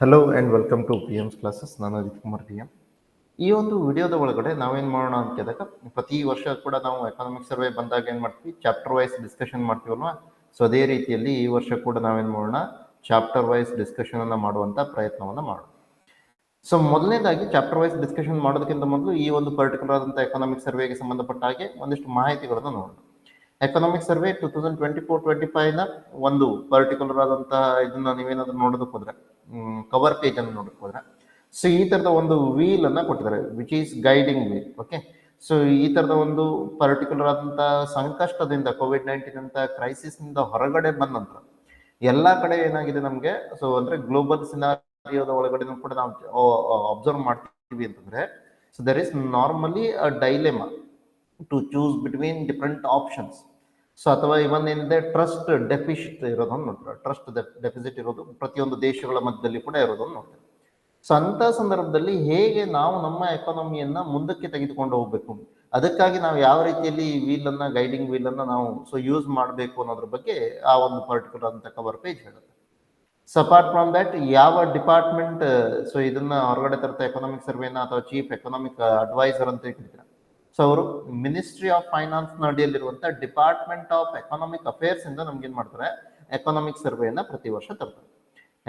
Hello and welcome to P M S classes. ನಾನು Ajith Kumar P M. ಈ ಒಂದು ವಿಡಿಯೋದ ಒಳಗಡೆ ನಾವೇನು ಮಾಡೋಣ ಅಂತ ಕೇಳಿದಾಗ, ಪ್ರತಿ ವರ್ಷ ಕೂಡ ನಾವು ಎಕನಾಮಿಕ್ ಸರ್ವೆ ಬಂದಾಗ ಏನು ಮಾಡ್ತೀವಿ, ಚಾಪ್ಟರ್ ವೈಸ್ ಡಿಸ್ಕಷನ್ ಮಾಡ್ತೀವಲ್ವಾ. ಸೊ ಅದೇ ರೀತಿಯಲ್ಲಿ ಈ ವರ್ಷ ಕೂಡ ನಾವೇನು ಮಾಡೋಣ, ಚಾಪ್ಟರ್ ವೈಸ್ ಡಿಸ್ಕಷನನ್ನು ಮಾಡುವಂಥ ಪ್ರಯತ್ನವನ್ನು ಮಾಡೋಣ. ಸೊ ಮೊದಲನೇದಾಗಿ ಚಾಪ್ಟರ್ ವೈಸ್ ಡಿಸ್ಕಷನ್ ಮಾಡೋದಕ್ಕಿಂತ ಮೊದಲು ಈ ಒಂದು ಪರ್ಟಿಕ್ಯುಲರ್ ಆದಂಥ ಎಕನಾಮಿಕ್ ಸರ್ವೆಗೆ ಸಂಬಂಧಪಟ್ಟ ಹಾಗೆ ಒಂದಿಷ್ಟು ಮಾಹಿತಿಗಳನ್ನು ನೋಡೋಣ. ಎಕನಾಮಿಕ್ ಸರ್ವೆ 2024-25ನ ಒಂದು ಪರ್ಟಿಕ್ಯುಲರ್ ಆದಂತಹ ಇದನ್ನ ನೀವೇನಾದ್ರೂ ನೋಡೋದಕ್ಕೆ ಹೋದ್ರೆ, ಕವರ್ ಪೇಜ್ ಅನ್ನು ನೋಡೋದಕ್ಕೆ ಹೋದ್ರೆ, ಸೊ ಈ ತರದ ಒಂದು ವೀಲ್ ಅನ್ನ ಕೊಟ್ಟಿದ್ದಾರೆ, which is guiding wheel. Okay, so ಈ ತರದ ಒಂದು ಪರ್ಟಿಕ್ಯುಲರ್ ಆದಂತಹ ಸಂಕಷ್ಟದಿಂದ, ಕೋವಿಡ್-19 ಅಂತ ಕ್ರೈಸಿಸ್ ನಿಂದ ಹೊರಗಡೆ ಬಂದ ನಂತರ ಎಲ್ಲಾ ಕಡೆ ಏನಾಗಿದೆ ನಮಗೆ, ಸೊ ಅಂದ್ರೆ ಗ್ಲೋಬಲ್ ಸಿನಾರಿಯೋದ ಒಳಗಡೆ ಕೂಡ ನಾವು ಅಬ್ಸರ್ವ್ ಮಾಡ್ತೀವಿ ಅಂತಂದ್ರೆ, so there is normally a dilemma to choose between different options. So ಅಥವಾ ಇವನ್ ಏನಿದೆ, ಟ್ರಸ್ಟ್ ಡೆಫಿಸಿಟ್ ಇರೋದನ್ನು ನೋಡ್ತಾರೆ. ಟ್ರಸ್ಟ್ ಡೆಫಿಸಿಟ್ ಇರೋದು ಪ್ರತಿಯೊಂದು ದೇಶಗಳ ಮಧ್ಯದಲ್ಲಿ ಕೂಡ ಇರೋದನ್ನು ನೋಡ್ತಾರೆ. ಸೊ ಅಂತ ಸಂದರ್ಭದಲ್ಲಿ ಹೇಗೆ ನಾವು ನಮ್ಮ ಎಕಾನಮಿಯನ್ನ ಮುಂದಕ್ಕೆ ತೆಗೆದುಕೊಂಡು ಹೋಗ್ಬೇಕು, ಅದಕ್ಕಾಗಿ ನಾವು ಯಾವ ರೀತಿಯಲ್ಲಿ ಈ ವೀಲ್ ಅನ್ನ, ಗೈಡಿಂಗ್ ವೀಲ್ ಅನ್ನ ನಾವು ಯೂಸ್ ಮಾಡಬೇಕು ಅನ್ನೋದ್ರ ಬಗ್ಗೆ ಆ ಒಂದು ಪರ್ಟಿಕ್ಯುಲರ್ ಅಂತ ಕವರ್ ಪೇಜ್ ಹೇಳುತ್ತೆ. ಸೊ ಅಪಾರ್ಟ್ ಫ್ರಮ್ ದಟ್, ಯಾವ ಡಿಪಾರ್ಟ್ಮೆಂಟ್ ಸೊ ಇದನ್ನ ಹೊರಗಡೆ ತರುತ್ತೆ, ಎಕನಾಮಿಕ್ ಸರ್ವೆನ ಅಥವಾ ಚೀಫ್ ಎಕನಾಮಿಕ್ ಅಡ್ವೈಸರ್ ಅಂತ ಹೇಳ್ತಾರೆ. ಸೊ ಅವರು ಮಿನಿಸ್ಟ್ರಿ ಆಫ್ ಫೈನಾನ್ಸ್ ನ ಅಡಿಯಲ್ಲಿರುವಂತಹ ಡಿಪಾರ್ಟ್ಮೆಂಟ್ ಆಫ್ ಎಕನಾಮಿಕ್ ಅಫೇರ್ಸ್ ಇಂದ ನಮ್ಗೆ ಏನ್ ಮಾಡ್ತಾರೆ, ಎಕನಾಮಿಕ್ ಸರ್ವೆಯನ್ನ ಪ್ರತಿ ವರ್ಷ ತರ್ತಾರೆ.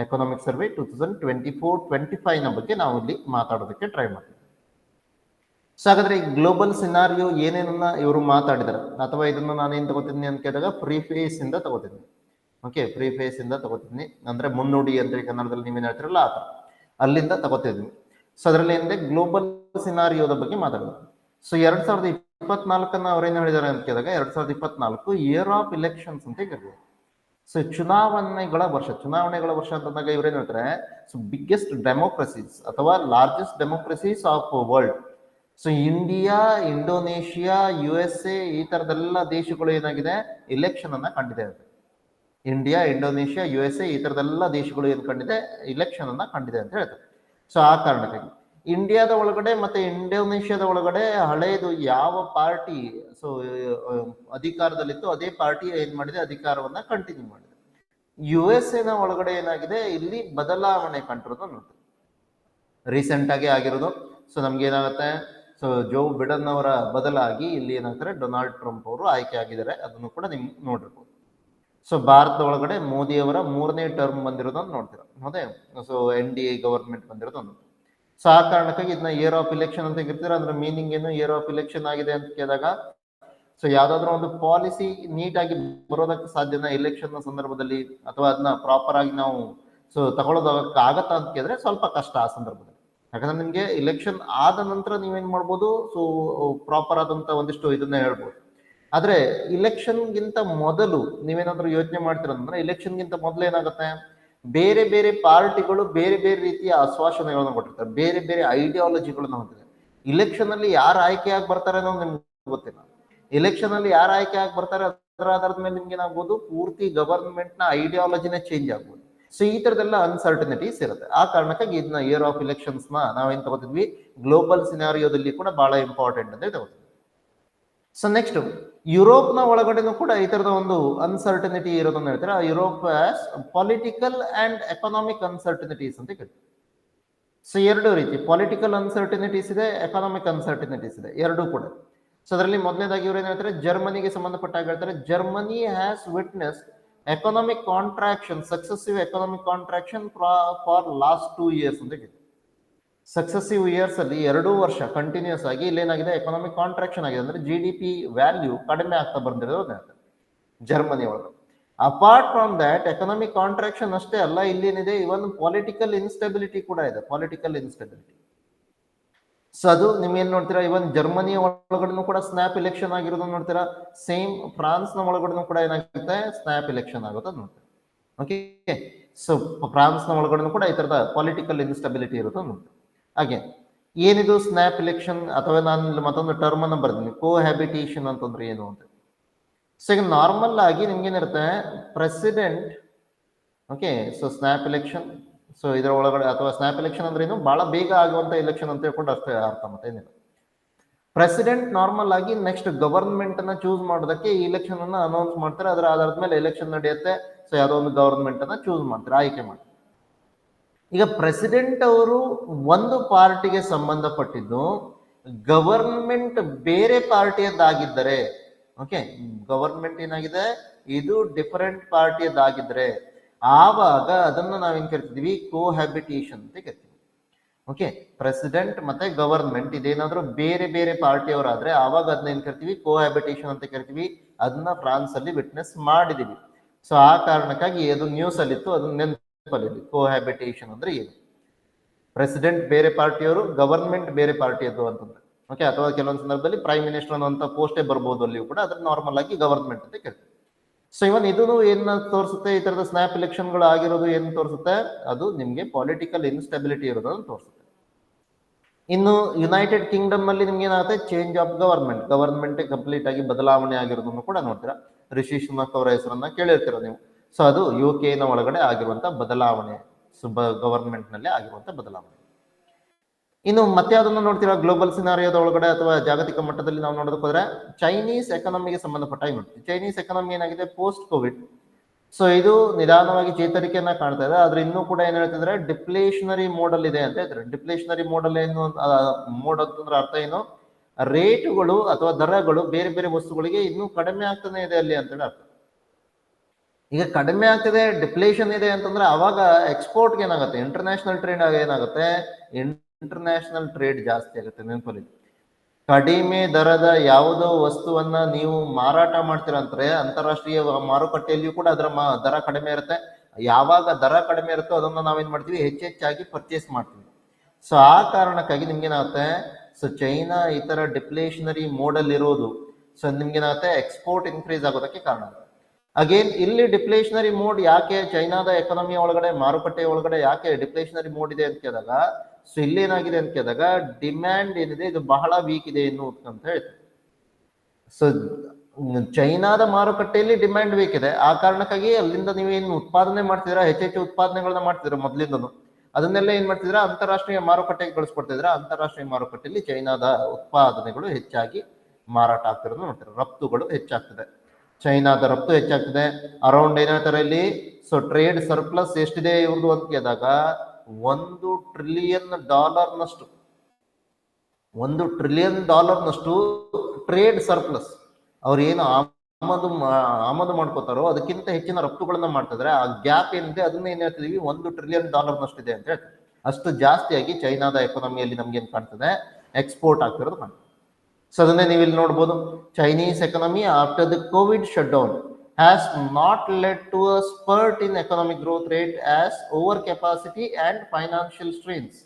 ಎಕನಾಮಿಕ್ ಸರ್ವೆ 2024-25 ನ ಬಗ್ಗೆ ನಾವು ಇಲ್ಲಿ ಮಾತಾಡೋದಕ್ಕೆ ಟ್ರೈ ಮಾಡ್ತೀವಿ. ಸೊ ಹಾಗಾದ್ರೆ ಈ ಗ್ಲೋಬಲ್ ಸಿನಾರಿಯೋ ಏನೇನನ್ನ ಇವರು ಮಾತಾಡಿದಾರೆ, ಅಥವಾ ಇದನ್ನ ನಾನೇನ್ ತಗೋತಿದ್ದೀನಿ ಅಂತ ಕೇಳಿದಾಗ ಪ್ರಿಫೇಸ್ ಇಂದ ತಗೋತಿದ್ದೀನಿ. ಓಕೆ, ಪ್ರಿಫೇಸ್ ಇಂದ ತಗೋತಿದ್ದೀನಿ ಅಂದ್ರೆ ಮುನ್ನುಡಿ ಅಂತ ಕನ್ನಡದಲ್ಲಿ ನೀವೇನ್ ಹೇಳ್ತಿರಲ್ಲ ಆ ಥರ, ಅಲ್ಲಿಂದ ತಗೋತಿದ್ದೀನಿ. ಸೊ ಅದರಲ್ಲಿ ಏನಿದೆ, ಗ್ಲೋಬಲ್ ಸಿನಾರಿಯೋದ ಬಗ್ಗೆ ಮಾತಾಡೋದು. ಸೊ 2024 ಅವ್ರೇನು ಹೇಳಿದ್ದಾರೆ ಅಂತ ಕೇಳಿದಾಗ, 2024 ಇಯರ್ ಆಫ್ ಇಲೆಕ್ಷನ್ಸ್ ಅಂತ ಹೇಳಿದ್ರು. ಸೊ ಚುನಾವಣೆಗಳ ವರ್ಷ ಅಂತಂದಾಗ ಇವ್ರೇನು ಹೇಳ್ತಾರೆ, ಸೊ ಬಿಗ್ಗೆಸ್ಟ್ ಡೆಮೋಕ್ರಸೀಸ್ ಅಥವಾ largest democracies of world. So India, Indonesia, USA ಈ ತರದೆಲ್ಲ ದೇಶಗಳು ಏನಾಗಿದೆ, ಇಲೆಕ್ಷನ್ ಅನ್ನ ಕಂಡಿದೆ. ಇಂಡಿಯಾ, ಇಂಡೋನೇಷಿಯಾ, USA ಈ ತರದೆಲ್ಲ ದೇಶಗಳು ಏನ್ ಕಂಡಿದೆ, ಇಲೆಕ್ಷನ್ ಅನ್ನ ಕಂಡಿದೆ ಅಂತ ಹೇಳ್ತಾರೆ. ಸೊ ಆ ಕಾರಣಕ್ಕಾಗಿ ಇಂಡಿಯಾದ ಒಳಗಡೆ ಮತ್ತೆ ಇಂಡೋನೇಷ್ಯಾದ ಒಳಗಡೆ ಹಳೇದು ಯಾವ ಪಾರ್ಟಿ ಸೊ ಅಧಿಕಾರದಲ್ಲಿತ್ತು, ಅದೇ ಪಾರ್ಟಿ ಏನ್ ಮಾಡಿದೆ, ಅಧಿಕಾರವನ್ನ ಕಂಟಿನ್ಯೂ ಮಾಡಿದೆ. USA ನ ಒಳಗಡೆ ಏನಾಗಿದೆ, ಇಲ್ಲಿ ಬದಲಾವಣೆ ಕಂಡಿರೋದು ನೋಡ್ತೀವಿ, ರೀಸೆಂಟ್ ಆಗಿ ಆಗಿರೋದು. ಸೊ ನಮ್ಗೆ ಏನಾಗುತ್ತೆ, ಸೊ ಜೋ ಬಿಡನ್ ಅವರ ಬದಲಾಗಿ ಇಲ್ಲಿ ಏನಾಗ್ತಾರೆ, ಡೊನಾಲ್ಡ್ ಟ್ರಂಪ್ ಅವರು ಆಯ್ಕೆ ಆಗಿದ್ದಾರೆ. ಅದನ್ನು ಕೂಡ ನಿಮ್ಗೆ ನೋಡಿರ್ಬೋದು. ಸೊ ಭಾರತದ ಒಳಗಡೆ ಮೋದಿ ಅವರ 3ನೇ ಟರ್ಮ್ ಬಂದಿರೋದನ್ನು ನೋಡ್ತೀರಾ, ಹೌದೇ. ಸೊ NDA ಗವರ್ಮೆಂಟ್ ಬಂದಿರೋದನ್ನು. ಸೊ ಆ ಕಾರಣಕ್ಕಾಗಿ ಇದನ್ನ ಇಯರ್ ಆಫ್ ಇಲೆಕ್ಷನ್ ಅಂತ ಇರ್ತೀರ. ಅಂದ್ರೆ ಮೀನಿಂಗ್ ಏನು, ಇಯರ್ ಆಫ್ ಇಲೆಕ್ಷನ್ ಆಗಿದೆ ಅಂತ ಕೇಳಿದಾಗ, ಸೊ ಯಾವ್ದಾದ್ರು ಒಂದು ಪಾಲಿಸಿ ನೀಟಾಗಿ ಬರೋದಕ್ಕೆ ಸಾಧ್ಯನಾ ಇಲೆಕ್ಷನ್ ಸಂದರ್ಭದಲ್ಲಿ, ಅಥವಾ ಅದನ್ನ ಪ್ರಾಪರ್ ಆಗಿ ನಾವು ಸೊ ತಗೊಳ್ಳೋದಕ್ಕೆ ಆಗತ್ತಾ ಅಂತ ಕೇಳಿದ್ರೆ ಸ್ವಲ್ಪ ಕಷ್ಟ ಆ ಸಂದರ್ಭದಲ್ಲಿ. ಯಾಕಂದ್ರೆ ನಿಮ್ಗೆ ಇಲೆಕ್ಷನ್ ಆದ ನಂತರ ನೀವೇನ್ ಮಾಡ್ಬೋದು, ಸೊ ಪ್ರಾಪರ್ ಆದಂತ ಒಂದಿಷ್ಟು ಇದನ್ನ ಹೇಳ್ಬೋದು. ಆದ್ರೆ ಇಲೆಕ್ಷನ್ಗಿಂತ ಮೊದಲು ನೀವೇನಾದ್ರೂ ಯೋಚನೆ ಮಾಡ್ತೀರಂದ್ರೆ, ಇಲೆಕ್ಷನ್ಗಿಂತ ಮೊದಲು ಏನಾಗುತ್ತೆ, ಬೇರೆ ಬೇರೆ ಪಾರ್ಟಿಗಳು ಬೇರೆ ಬೇರೆ ರೀತಿಯ ಆಶ್ವಾಸನೆಗಳನ್ನು ಕೊಟ್ಟಿರ್ತಾರೆ, ಬೇರೆ ಬೇರೆ ಐಡಿಯಾಲಜಿಗಳನ್ನ ಹೊಂದಿದೆ. ಇಲೆಕ್ಷನ್ ಅಲ್ಲಿ ಯಾರು ಆಯ್ಕೆ ಆಗಿ ಬರ್ತಾರೆ ಅನ್ನೋದು ನಿಮ್ಗೆ ಗೊತ್ತಿಲ್ಲ. ಇಲೆಕ್ಷನ್ ಅಲ್ಲಿ ಯಾರು ಆಯ್ಕೆ ಆಗಿ ಬರ್ತಾರೆ ಅದರ ಆಧಾರದ ಮೇಲೆ ನಿಮ್ಗೆ ಏನಾಗ್ಬೋದು, ಪೂರ್ತಿ ಗವರ್ಮೆಂಟ್ ನ ಐಡಿಯಾಲಜಿನೇ ಚೇಂಜ್ ಆಗ್ಬೋದು. ಸೊ ಈ ತರದೆಲ್ಲ ಅನ್ಸರ್ಟನಿಟೀಸ್ ಇರುತ್ತೆ. ಆ ಕಾರಣಕ್ಕಾಗಿ ಇದನ್ನ ಇಯರ್ ಆಫ್ ಇಲೆಕ್ಷನ್ಸ್ ನ ನಾವೇನ್ ತಗೋತಿದ್ವಿ, ಗ್ಲೋಬಲ್ ಸಿನಾರಿಯೋದಲ್ಲಿ ಕೂಡ ಬಹಳ ಇಂಪಾರ್ಟೆಂಟ್ ಅಂತ ತಗೋತೀವಿ. ಸೊ ನೆಕ್ಸ್ಟ್, ಯುರೋಪ್ನ ಒಳಗಡೆನೂ ಕೂಡ ಈ ತರದ ಒಂದು ಅನ್ಸರ್ಟನಿಟಿ ಇರೋದನ್ನ ಹೇಳ್ತಾರೆ. ಆ Europe political and economic uncertainties ಅಂತ ಕೇಳ್ತೀವಿ. ಸೊ ಎರಡು ರೀತಿ ಪೊಲಿಟಿಕಲ್ ಅನ್ಸರ್ಟನಿಟೀಸ್ ಇದೆ, ಎಕನಾಮಿಕ್ ಅನ್ಸರ್ಟನಿಟೀಸ್ ಇದೆ, ಎರಡೂ ಕೂಡ. ಸೊ ಅದರಲ್ಲಿ ಮೊದಲನೇದಾಗಿ ಇವ್ರು ಏನ್ ಹೇಳ್ತಾರೆ, ಜರ್ಮನಿಗೆ ಸಂಬಂಧಪಟ್ಟಾಗ ಹೇಳ್ತಾರೆ, Germany has witness economic contraction, successive economic contraction for last 2 years ಅಂತ ಕೇಳ್ತೀವಿ. ಸಕ್ಸೆಸಿವ್ ಇಯರ್ಸ್ ಅಲ್ಲಿ 2 ವರ್ಷ ಕಂಟಿನ್ಯೂಸ್ ಆಗಿ ಇಲ್ಲೇನಾಗಿದೆ, ಎಕನಾಮಿಕ್ ಕಾಂಟ್ರಾಕ್ಷನ್ ಆಗಿದೆ. ಅಂದ್ರೆ GDP ವ್ಯಾಲ್ಯೂ ಕಡಿಮೆ ಆಗ್ತಾ ಬಂದಿರೋದು ಜರ್ಮನಿ ಒಳಗೆ. Apart from that, economic contraction ಅಷ್ಟೇ ಅಲ್ಲ, ಇಲ್ಲೇನಿದೆ, ಇವನ್ ಪೊಲಿಟಿಕಲ್ ಇನ್ಸ್ಟೆಬಿಲಿಟಿ ಕೂಡ ಇದೆ, ಪೊಲಿಟಿಕಲ್ ಇನ್ಸ್ಟೆಬಿಲಿಟಿ. ಸೊ ಅದು ನಿಮ್ಗೇನ್ ನೋಡ್ತೀರಾ, ಇವನ್ ಜರ್ಮನಿಯ ಒಳಗಡೆನೂ ಕೂಡ ಸ್ನ್ಯಾಪ್ ಇಲೆಕ್ಷನ್ ಆಗಿರೋದನ್ನ ನೋಡ್ತೀರಾ. ಸೇಮ್ ಫ್ರಾನ್ಸ್ ನ ಒಳಗಡೆನೂ ಕೂಡ ಏನಾಗುತ್ತೆ, ಸ್ನ್ಯಾಪ್ ಇಲೆಕ್ಷನ್ ಆಗೋದನ್ನ ನೋಡ್ತೀರಾ. ಓಕೆ, ಸೊ ಫ್ರಾನ್ಸ್ ನ ಒಳಗಡೆನೂ ಕೂಡ ಈ ತರದ ಪೊಲಿಟಿಕಲ್ ಇನ್ಸ್ಟೆಬಿಲಿಟಿ ಇರೋದನ್ನ ನೋಡ್ತೀರಾ. ಹಾಗೆ ಏನಿದು ಸ್ನ್ಯಾಪ್ ಇಲೆಕ್ಷನ್, ಅಥವಾ ನಾನು ಮತ್ತೊಂದು ಟರ್ಮ್ ಅನ್ನು ಬರ್ತೀನಿ, ಕೋಹ್ಯಾಬಿಟೇಷನ್ ಅಂತಂದ್ರೆ ಏನು ಅಂತ. ಸೊ ಈಗ ನಾರ್ಮಲ್ ಆಗಿ ನಿಮ್ಗೇನಿರುತ್ತೆ, president, okay, so snap election, so ಇದರ ಒಳಗಡೆ ಅಥವಾ ಸ್ನ್ಯಾಪ್ ಇಲೆಕ್ಷನ್ ಅಂದ್ರೆ ಏನು, ಬಹಳ ಬೇಗ ಆಗುವಂತ ಇಲೆಕ್ಷನ್ ಅಂತ ಹೇಳ್ಕೊಂಡು ಅಷ್ಟೇ ಅರ್ಥ, ಮತ್ತೇನಿಲ್ಲ. ಪ್ರೆಸಿಡೆಂಟ್ ನಾರ್ಮಲ್ ಆಗಿ ನೆಕ್ಸ್ಟ್ ಗವರ್ಮೆಂಟ್ ಅನ್ನ ಚೂಸ್ ಮಾಡೋದಕ್ಕೆ ಈ ಇಲೆಕ್ಷನ್ ಅನ್ನ ಅನೌನ್ಸ್ ಮಾಡ್ತಾರೆ. ಅದರ ಆಧಾರದ ಮೇಲೆ ಎಲೆಕ್ಷನ್ ನಡೆಯುತ್ತೆ. ಸೊ ಯಾವ್ದೋ ಒಂದು ಗವರ್ಮೆಂಟ್ ಅನ್ನ ಚೂಸ್ ಮಾಡ್ತಾರೆ, ಆಯ್ಕೆ ಮಾಡ್ತಾರೆ. ಈಗ ಪ್ರೆಸಿಡೆಂಟ್ ಅವರು ಒಂದು ಪಾರ್ಟಿಗೆ ಸಂಬಂಧಪಟ್ಟಿದ್ದು, ಗವರ್ಮೆಂಟ್ ಬೇರೆ ಪಾರ್ಟಿಯದ್ದಾಗಿದ್ದರೆ, ಓಕೆ, ಗವರ್ಮೆಂಟ್ ಏನಾಗಿದೆ ಇದು ಡಿಫರೆಂಟ್ ಪಾರ್ಟಿಯದ್ದಾಗಿದ್ರೆ ಆವಾಗ ಅದನ್ನು ನಾವೇನ್ ಕರಿತೀವಿ ಕೋಹ್ಯಾಬಿಟೇಷನ್ ಅಂತ ಕರಿತೀವಿ. ಓಕೆ, ಪ್ರೆಸಿಡೆಂಟ್ ಮತ್ತೆ ಗವರ್ಮೆಂಟ್ ಇದೇನಾದ್ರೂ ಬೇರೆ ಬೇರೆ ಪಾರ್ಟಿಯವರಾದ್ರೆ ಆವಾಗ ಅದನ್ನ ಏನ್ ಕರಿತೀವಿ ಕೋಹ್ಯಾಬಿಟೇಷನ್ ಅಂತ ಕರಿತೀವಿ. ಅದನ್ನ ಫ್ರಾನ್ಸ್ ಅಲ್ಲಿ ವಿಟ್ನೆಸ್ ಮಾಡಿದೀವಿ. ಸೊ ಆ ಕಾರಣಕ್ಕಾಗಿ ಅದು ನ್ಯೂಸ್ ಅಲ್ಲಿ ಇತ್ತು, ಅದನ್ನ ನೆನಪಲ್ಲಿ ಕೋಹ್ಯಾಬಿಟೇಷನ್ ಅಂದ್ರೆ ಏನು, ಪ್ರೆಸಿಡೆಂಟ್ ಬೇರೆ ಪಾರ್ಟಿಯವರು, ಗವರ್ಮೆಂಟ್ ಬೇರೆ ಪಾರ್ಟಿಯದ್ದು ಅಂತಂದ್ರೆ. ಓಕೆ, ಅಥವಾ ಕೆಲವೊಂದು ಸಂದರ್ಭದಲ್ಲಿ ಪ್ರೈಮ್ ಮಿನಿಸ್ಟರ್ ಅನ್ನುವಂತ ಪೋಸ್ಟೇ ಬರ್ಬೋದು ಅಲ್ಲಿಯೂ ಕೂಡ, ಅದನ್ನ ನಾರ್ಮಲ್ ಆಗಿ ಗವರ್ಮೆಂಟ್ ಅಂತ ಕರಿತೀವಿ. ಸೊ ಇವನ್ ಇದು ಏನ ತೋರಿಸುತ್ತೆ, ಈ ತರದ ಸ್ನ್ಯಾಪ್ ಎಲೆಕ್ಷನ್ಗಳು ಆಗಿರೋದು ಏನ್ ತೋರಿಸುತ್ತೆ, ಅದು ನಿಮ್ಗೆ ಪೊಲಿಟಿಕಲ್ ಇನ್ಸ್ಟೆಬಿಲಿಟಿ ಇರೋದನ್ನು ತೋರಿಸುತ್ತೆ. ಇನ್ನು ಯುನೈಟೆಡ್ ಕಿಂಗ್ಡಮ್ ಅಲ್ಲಿ ನಿಮ್ಗೆ ಏನಾಗುತ್ತೆ, ಚೇಂಜ್ ಆಫ್ ಗವರ್ಮೆಂಟ್ ಕಂಪ್ಲೀಟ್ ಆಗಿ ಬದಲಾವಣೆ ಆಗಿರೋದನ್ನು ಕೂಡ ನೋಡ್ತೀರಾ. ರಿಷಿ ಸುನಕ್ ಅವರ ಹೆಸರನ್ನ ಕೇಳಿರ್ತೀರ ನೀವು. ಸೊ ಅದು UK ನ ಒಳಗಡೆ ಆಗಿರುವಂತ ಬದಲಾವಣೆ, ಗವರ್ಮೆಂಟ್ ನಲ್ಲಿ ಆಗಿರುವಂತ ಬದಲಾವಣೆ. ಇನ್ನು ಮತ್ತೆ ಅದನ್ನು ನೋಡ್ತೀರಾ ಗ್ಲೋಬಲ್ ಸಿನಾರಿಯೋದ ಒಳಗಡೆ ಅಥವಾ ಜಾಗತಿಕ ಮಟ್ಟದಲ್ಲಿ ನಾವು ನೋಡೋದಕ್ಕೆ ಹೋದ್ರೆ ಚೈನೀಸ್ ಎಕಾನಮಿಗೆ ಸಂಬಂಧಪಟ್ಟಾಗಿ ನೋಡ್ತೀವಿ. ಚೈನೀಸ್ ಎಕಾನಮಿ ಏನಾಗಿದೆ ಪೋಸ್ಟ್ ಕೋವಿಡ್. ಸೊ ಇದು ನಿಧಾನವಾಗಿ ಚೇತರಿಕೆಯನ್ನ ಕಾಣ್ತಾ ಇದೆ, ಆದ್ರೆ ಇನ್ನೂ ಕೂಡ ಏನ್ ಹೇಳ್ತಿದ್ರೆ ಡಿಪ್ಲೇಷನರಿ ಮೋಡಲ್ ಇದೆ ಅಂತ ಹೇಳ್ತಾರೆ. ಡಿಪ್ಲೇಷನರಿ ಮೋಡಲ್ ಏನು, ಮೋಡ್ ಅಂತಂದ್ರೆ ಅರ್ಥ ಏನು, ರೇಟುಗಳು ಅಥವಾ ದರಗಳು ಬೇರೆ ಬೇರೆ ವಸ್ತುಗಳಿಗೆ ಇನ್ನೂ ಕಡಿಮೆ ಆಗ್ತಾನೆ ಇದೆ ಅಲ್ಲಿ ಅಂತೇಳಿ ಅರ್ಥ. ಈಗ ಕಡಿಮೆ ಆಗ್ತಿದೆ, ಡಿಪ್ಲೇಷನ್ ಇದೆ ಅಂತಂದ್ರೆ ಅವಾಗ ಎಕ್ಸ್ಪೋರ್ಟ್ಗೆ ಏನಾಗುತ್ತೆ, ಇಂಟರ್ನ್ಯಾಷನಲ್ ಟ್ರೇಡ್ ಏನಾಗುತ್ತೆ, ಇಂಟರ್ನ್ಯಾಷನಲ್ ಟ್ರೇಡ್ ಜಾಸ್ತಿ ಆಗುತ್ತೆ. ನೆನಪಲ್ಲಿ ಕಡಿಮೆ ದರದ ಯಾವುದೋ ವಸ್ತುವನ್ನ ನೀವು ಮಾರಾಟ ಮಾಡ್ತೀರಾ ಅಂದ್ರೆ ಅಂತಾರಾಷ್ಟ್ರೀಯ ಮಾರುಕಟ್ಟೆಯಲ್ಲಿಯೂ ಕೂಡ ಅದರ ದರ ಕಡಿಮೆ ಇರುತ್ತೆ. ಯಾವಾಗ ದರ ಕಡಿಮೆ ಇರುತ್ತೋ ಅದನ್ನ ನಾವೇನ್ ಮಾಡ್ತೀವಿ, ಹೆಚ್ಚೆಚ್ಚಾಗಿ ಪರ್ಚೇಸ್ ಮಾಡ್ತೀವಿ. ಸೊ ಆ ಕಾರಣಕ್ಕಾಗಿ ನಿಮ್ಗೇನಾಗುತ್ತೆ, ಸೊ ಚೈನಾ ಈ ತರ ಡಿಪ್ಲೇಷನರಿ ಮೋಡಲ್ ಇರೋದು, ಸೊ ನಿಮ್ಗೇನಾಗುತ್ತೆ ಎಕ್ಸ್ಪೋರ್ಟ್ ಇನ್ಕ್ರೀಸ್ ಆಗೋದಕ್ಕೆ ಕಾರಣ. ಅಗೇನ್ ಇಲ್ಲಿ ಡಿಪ್ಲೇಷನರಿ ಮೋಡ್ ಯಾಕೆ ಚೈನಾದ ಎಕಾನಮಿ ಒಳಗಡೆ, ಮಾರುಕಟ್ಟೆ ಒಳಗಡೆ ಯಾಕೆ ಡಿಪ್ಲೇಷನರಿ ಮೋಡ್ ಇದೆ ಅಂತ ಕೇಳಿದಾಗ, ಸೊ ಇಲ್ಲಿ ಏನಾಗಿದೆ ಅಂತ ಕೇಳಿದಾಗ ಡಿಮ್ಯಾಂಡ್ ಏನಿದೆ ಇದು ಬಹಳ ವೀಕ್ ಇದೆ ಅಂತ ಹೇಳ್ತಾರೆ. ಸೊ ಚೈನಾದ ಮಾರುಕಟ್ಟೆಯಲ್ಲಿ ಡಿಮ್ಯಾಂಡ್ ವೀಕ್ ಇದೆ, ಆ ಕಾರಣಕ್ಕಾಗಿ ಅಲ್ಲಿಂದ ನೀವೇನು ಉತ್ಪಾದನೆ ಮಾಡ್ತಿದ್ದೀರಾ, ಹೆಚ್ಚೆಚ್ಚು ಉತ್ಪಾದನೆಗಳನ್ನ ಮಾಡ್ತಿದ್ದೀರಾ ಮೊದ್ಲಿಂದನು, ಅದನ್ನೆಲ್ಲ ಏನ್ ಮಾಡ್ತಿದ್ದೀರಾ ಅಂತಾರಾಷ್ಟ್ರೀಯ ಮಾರುಕಟ್ಟೆಗೆ ಕಳಿಸ್ಕೊಡ್ತಿದ್ದೀರಾ. ಅಂತಾರಾಷ್ಟ್ರೀಯ ಮಾರುಕಟ್ಟೆಯಲ್ಲಿ ಚೈನಾದ ಉತ್ಪಾದನೆಗಳು ಹೆಚ್ಚಾಗಿ ಮಾರಾಟ ಆಗ್ತಿರೋದು ನೋಡ್ತೀರಾ, ರಫ್ತುಗಳು ಹೆಚ್ಚಾಗ್ತದೆ, ಚೈನಾದ ರಫ್ತು ಹೆಚ್ಚಾಗ್ತದೆ. ಅರೌಂಡ್ ಏನಾಗ್ತಾರೆ ಇಲ್ಲಿ, ಸೊ ಟ್ರೇಡ್ ಸರ್ಪ್ಲಸ್ ಎಷ್ಟಿದೆ ಇವ್ರದ್ದು ಅಂತ ಕೇಳಿದಾಗ $1 ಟ್ರಿಲಿಯನ್ ಟ್ರೇಡ್ ಸರ್ಪ್ಲಸ್. ಅವ್ರು ಏನು ಆಮದು ಮಾಡ್ಕೋತಾರೋ ಅದಕ್ಕಿಂತ ಹೆಚ್ಚಿನ ರಫ್ತುಗಳನ್ನ ಮಾಡ್ತಿದ್ರೆ ಆ ಗ್ಯಾಪ್ ಏನಿದೆ ಅದನ್ನ ಏನ್ ಹೇಳ್ತಿದೀವಿ $1 ಟ್ರಿಲಿಯನ್ ಇದೆ ಅಂತ ಹೇಳ್ತಾರೆ. ಅಷ್ಟು ಜಾಸ್ತಿಯಾಗಿ ಚೈನಾದ ಎಕಾನಮಿಯಲ್ಲಿ ನಮ್ಗೆ ಏನ್ ಕಾಣ್ತದೆ, ಎಕ್ಸ್ಪೋರ್ಟ್ ಆಗ್ತಿರೋದು ಕಾಣ್ತದೆ. ಸೊ ಅದನ್ನೇ ನೀವು ಇಲ್ಲಿ ನೋಡ್ಬೋದು, Chinese economy after the COVID shut down has not led to a spurt in economic growth rate as over capacity and financial strains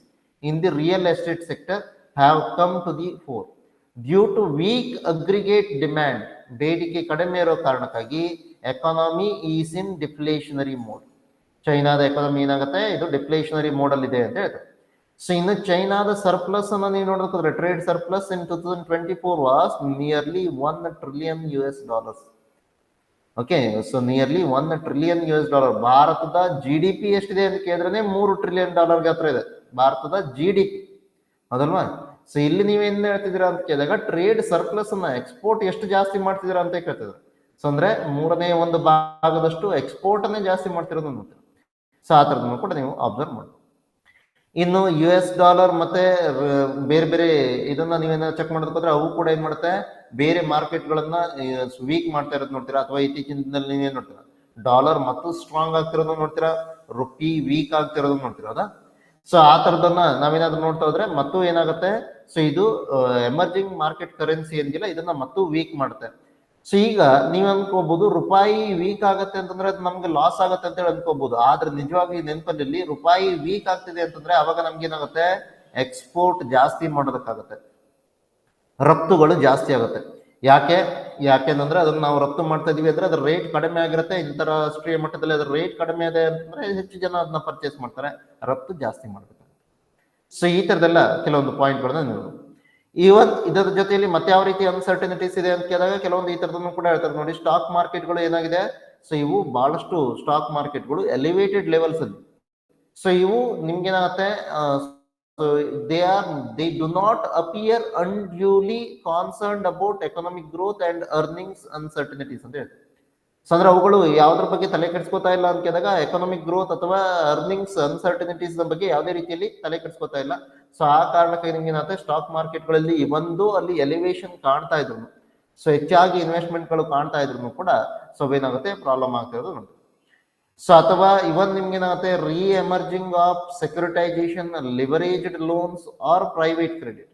in the real estate sector have come to the fore due to weak aggregate demand. ಬೇಡಿಕೆ ಕಡಿಮೆ ಇರೋ ಕಾರಣಕ್ಕಾಗಿ economy is in deflationary mode. ಚೈನಾದ economy ಏನಾಗುತ್ತೆ, ಇದು ಡಿಫ್ಲೇಷನರಿ mode ಅಲ್ಲಿ ಇದೆ ಅಂತ ಹೇಳ್ತಾರೆ. ಸೊ ಇನ್ನು ಚೈನಾದ ಸರ್ಪ್ಲಸ್ ಅನ್ನ ನೀವು ನೋಡೋದಾದ್ರೆ trade surplus in 2024 was nearly $1 trillion. Okay, so nearly $1 trillion. ಭಾರತದ GDP ಎಷ್ಟಿದೆ ಅಂತ ಕೇಳಿದ್ರೆ $3 ಟ್ರಿಲಿಯನ್ ಹತ್ರ ಇದೆ ಭಾರತದ GDP, ಹೌದಲ್ವಾ? ಸೊ ಇಲ್ಲಿ ನೀವೇನ್ ಹೇಳ್ತಿದ್ದೀರಾ ಅಂತ ಕೇಳಿದಾಗ ಟ್ರೇಡ್ ಸರ್ಪ್ಲಸ್ ಅನ್ನ, ಎಕ್ಸ್ಪೋರ್ಟ್ ಎಷ್ಟು ಜಾಸ್ತಿ ಮಾಡ್ತಿದ್ದೀರಾ ಅಂತ ಕೇಳ್ತಿದ್ರು. ಸೊ ಅಂದ್ರೆ 1/3 ಭಾಗದಷ್ಟು ಎಕ್ಸ್ಪೋರ್ಟ್ ಅನ್ನೇ ಜಾಸ್ತಿ ಮಾಡ್ತಿರೋದು ನೋಡ್ತೀವಿ. ಸೊ ಆ ತರದನ್ನು ಕೂಡ ನೀವು ಅಬ್ಸರ್ವ್ ಮಾಡಿ. ಇನ್ನು $US ಮತ್ತೆ ಬೇರೆ ಬೇರೆ ಇದನ್ನ ನೀವೇನ ಚೆಕ್ ಮಾಡೋದಕ್ಕೋದ್ರೆ ಅವು ಕೂಡ ಏನ್ ಮಾಡುತ್ತೆ, ಬೇರೆ ಮಾರ್ಕೆಟ್ಗಳನ್ನ ವೀಕ್ ಮಾಡ್ತಾ ಇರೋದು ನೋಡ್ತೀರಾ. ಅಥವಾ ಇತ್ತೀಚಿನ ದಿನದಲ್ಲಿ ನೀವೇನ್ ನೋಡ್ತೀರಾ, ಡಾಲರ್ ಮತ್ತು ಸ್ಟ್ರಾಂಗ್ ಆಗ್ತಿರೋದು ನೋಡ್ತೀರಾ, ರುಪಿ ವೀಕ್ ಆಗ್ತಿರೋದು ನೋಡ್ತೀರಾ, ಹೌದಾ? ಸೊ ಆ ತರದನ್ನ ನಾವೇನಾದ್ರೂ ನೋಡ್ತಾ ಹೋದ್ರೆ ಮತ್ತು ಏನಾಗುತ್ತೆ, ಸೊ ಇದು ಎಮರ್ಜಿಂಗ್ ಮಾರ್ಕೆಟ್ ಕರೆನ್ಸಿ ಏನಿಲ್ಲ ಇದನ್ನ ಮತ್ತು ವೀಕ್ ಮಾಡುತ್ತೆ. ಸೊ ಈಗ ನೀವ್ ಅನ್ಕೋಬಹುದು ರೂಪಾಯಿ ವೀಕ್ ಆಗತ್ತೆ ಅಂತಂದ್ರೆ ಅದು ನಮ್ಗೆ ಲಾಸ್ ಆಗತ್ತೆ ಅಂತ ಹೇಳಿ ಅನ್ಕೋಬಹುದು. ಆದ್ರೆ ನಿಜವಾಗಿ ನೆನಪಲ್ಲಿ ರೂಪಾಯಿ ವೀಕ್ ಆಗ್ತಿದೆ ಅಂತಂದ್ರೆ ಅವಾಗ ನಮ್ಗೆ ಏನಾಗುತ್ತೆ, ಎಕ್ಸ್ಪೋರ್ಟ್ ಜಾಸ್ತಿ ಮಾಡೋದಕ್ಕಾಗತ್ತೆ, ರಫ್ತುಗಳು ಜಾಸ್ತಿ ಆಗುತ್ತೆ. ಯಾಕೆಂದ್ರೆ ಅದನ್ನ ನಾವು ರಫ್ತು ಮಾಡ್ತಾ ಇದೀವಿ ಅಂದ್ರೆ ಅದ್ರ ರೇಟ್ ಕಡಿಮೆ ಆಗಿರುತ್ತೆ. ಅಂತಾರಾಷ್ಟ್ರೀಯ ಮಟ್ಟದಲ್ಲಿ ಅದ್ರ ರೇಟ್ ಕಡಿಮೆ ಇದೆ ಅಂತಂದ್ರೆ ಹೆಚ್ಚು ಜನ ಅದನ್ನ ಪರ್ಚೇಸ್ ಮಾಡ್ತಾರೆ, ರಫ್ತು ಜಾಸ್ತಿ ಮಾಡ್ಬೇಕಾಗುತ್ತೆ. ಸೊ ಈ ತರದೆಲ್ಲ ಕೆಲವೊಂದು ಪಾಯಿಂಟ್ಗಳನ್ನ ನೀವು ಇದರ ಜೊತೆಯಲ್ಲಿ ಮತ್ತೆ ಯಾವ ರೀತಿ ಅನ್ಸರ್ಟನಿಟೀಸ್ ಇದೆ ಅಂತ ಕೇಳಿದಾಗ ಕೆಲವೊಂದು ಈ ತರದನ್ನು ಕೂಡ ಹೇಳ್ತಾರೆ ನೋಡಿ. ಸ್ಟಾಕ್ ಮಾರ್ಕೆಟ್ಗಳು ಏನಾಗಿದೆ, ಸೊ ಇವು ಬಹಳಷ್ಟು ಸ್ಟಾಕ್ ಮಾರ್ಕೆಟ್ಗಳು ಎಲಿವೇಟೆಡ್ ಲೆವೆಲ್ಸ್ ಅಲ್ಲಿ. ಸೊ ಇವು ನಿಮ್ಗೇನಾಗುತ್ತೆ, they do not appear unduly concerned about economic growth and earnings uncertainties ಅಂತ ಹೇಳ್ತಾರೆ. ಸೊ ಅಂದ್ರೆ ಅವುಗಳು ಯಾವ್ದ್ರ ಬಗ್ಗೆ ತಲೆ ಕೆಡಿಸ್ಕೋತಾ ಇಲ್ಲ ಅಂತ ಕೇಳಿದಾಗ ಎಕನಾಮಿಕ್ ಗ್ರೋತ್ ಅಥವಾ ಅರ್ನಿಂಗ್ಸ್ ಅನ್ಸರ್ಟನಿಟೀಸ್ ಬಗ್ಗೆ ಯಾವುದೇ ರೀತಿಯಲ್ಲಿ ತಲೆ ಕೆಡಿಸ್ಕೋತಾ ಇಲ್ಲ. ಸೊ ಆ ಕಾರಣಕ್ಕೆ ನಿಮ್ಗೆ ಏನಾಗುತ್ತೆ, ಸ್ಟಾಕ್ ಮಾರ್ಕೆಟ್ಗಳಲ್ಲಿ ಒಂದು ಅಲ್ಲಿ ಎಲಿವೇಶನ್ ಕಾಣ್ತಾ ಇದ್ರು, ಸೊ ಹೆಚ್ಚಾಗಿ ಇನ್ವೆಸ್ಟ್ಮೆಂಟ್ಗಳು ಕಾಣ್ತಾ ಇದ್ರು ಕೂಡ ಸೊ ಏನಾಗುತ್ತೆ ಪ್ರಾಬ್ಲಮ್ ಆಗ್ತಿರೋದು ನೋಡಿ. ಸೊ ಅಥವಾ ಇವನ್ ನಿಮ್ಗೆ ಏನಾಗುತ್ತೆ, reemerging of securitisation, leveraged loans or private credit.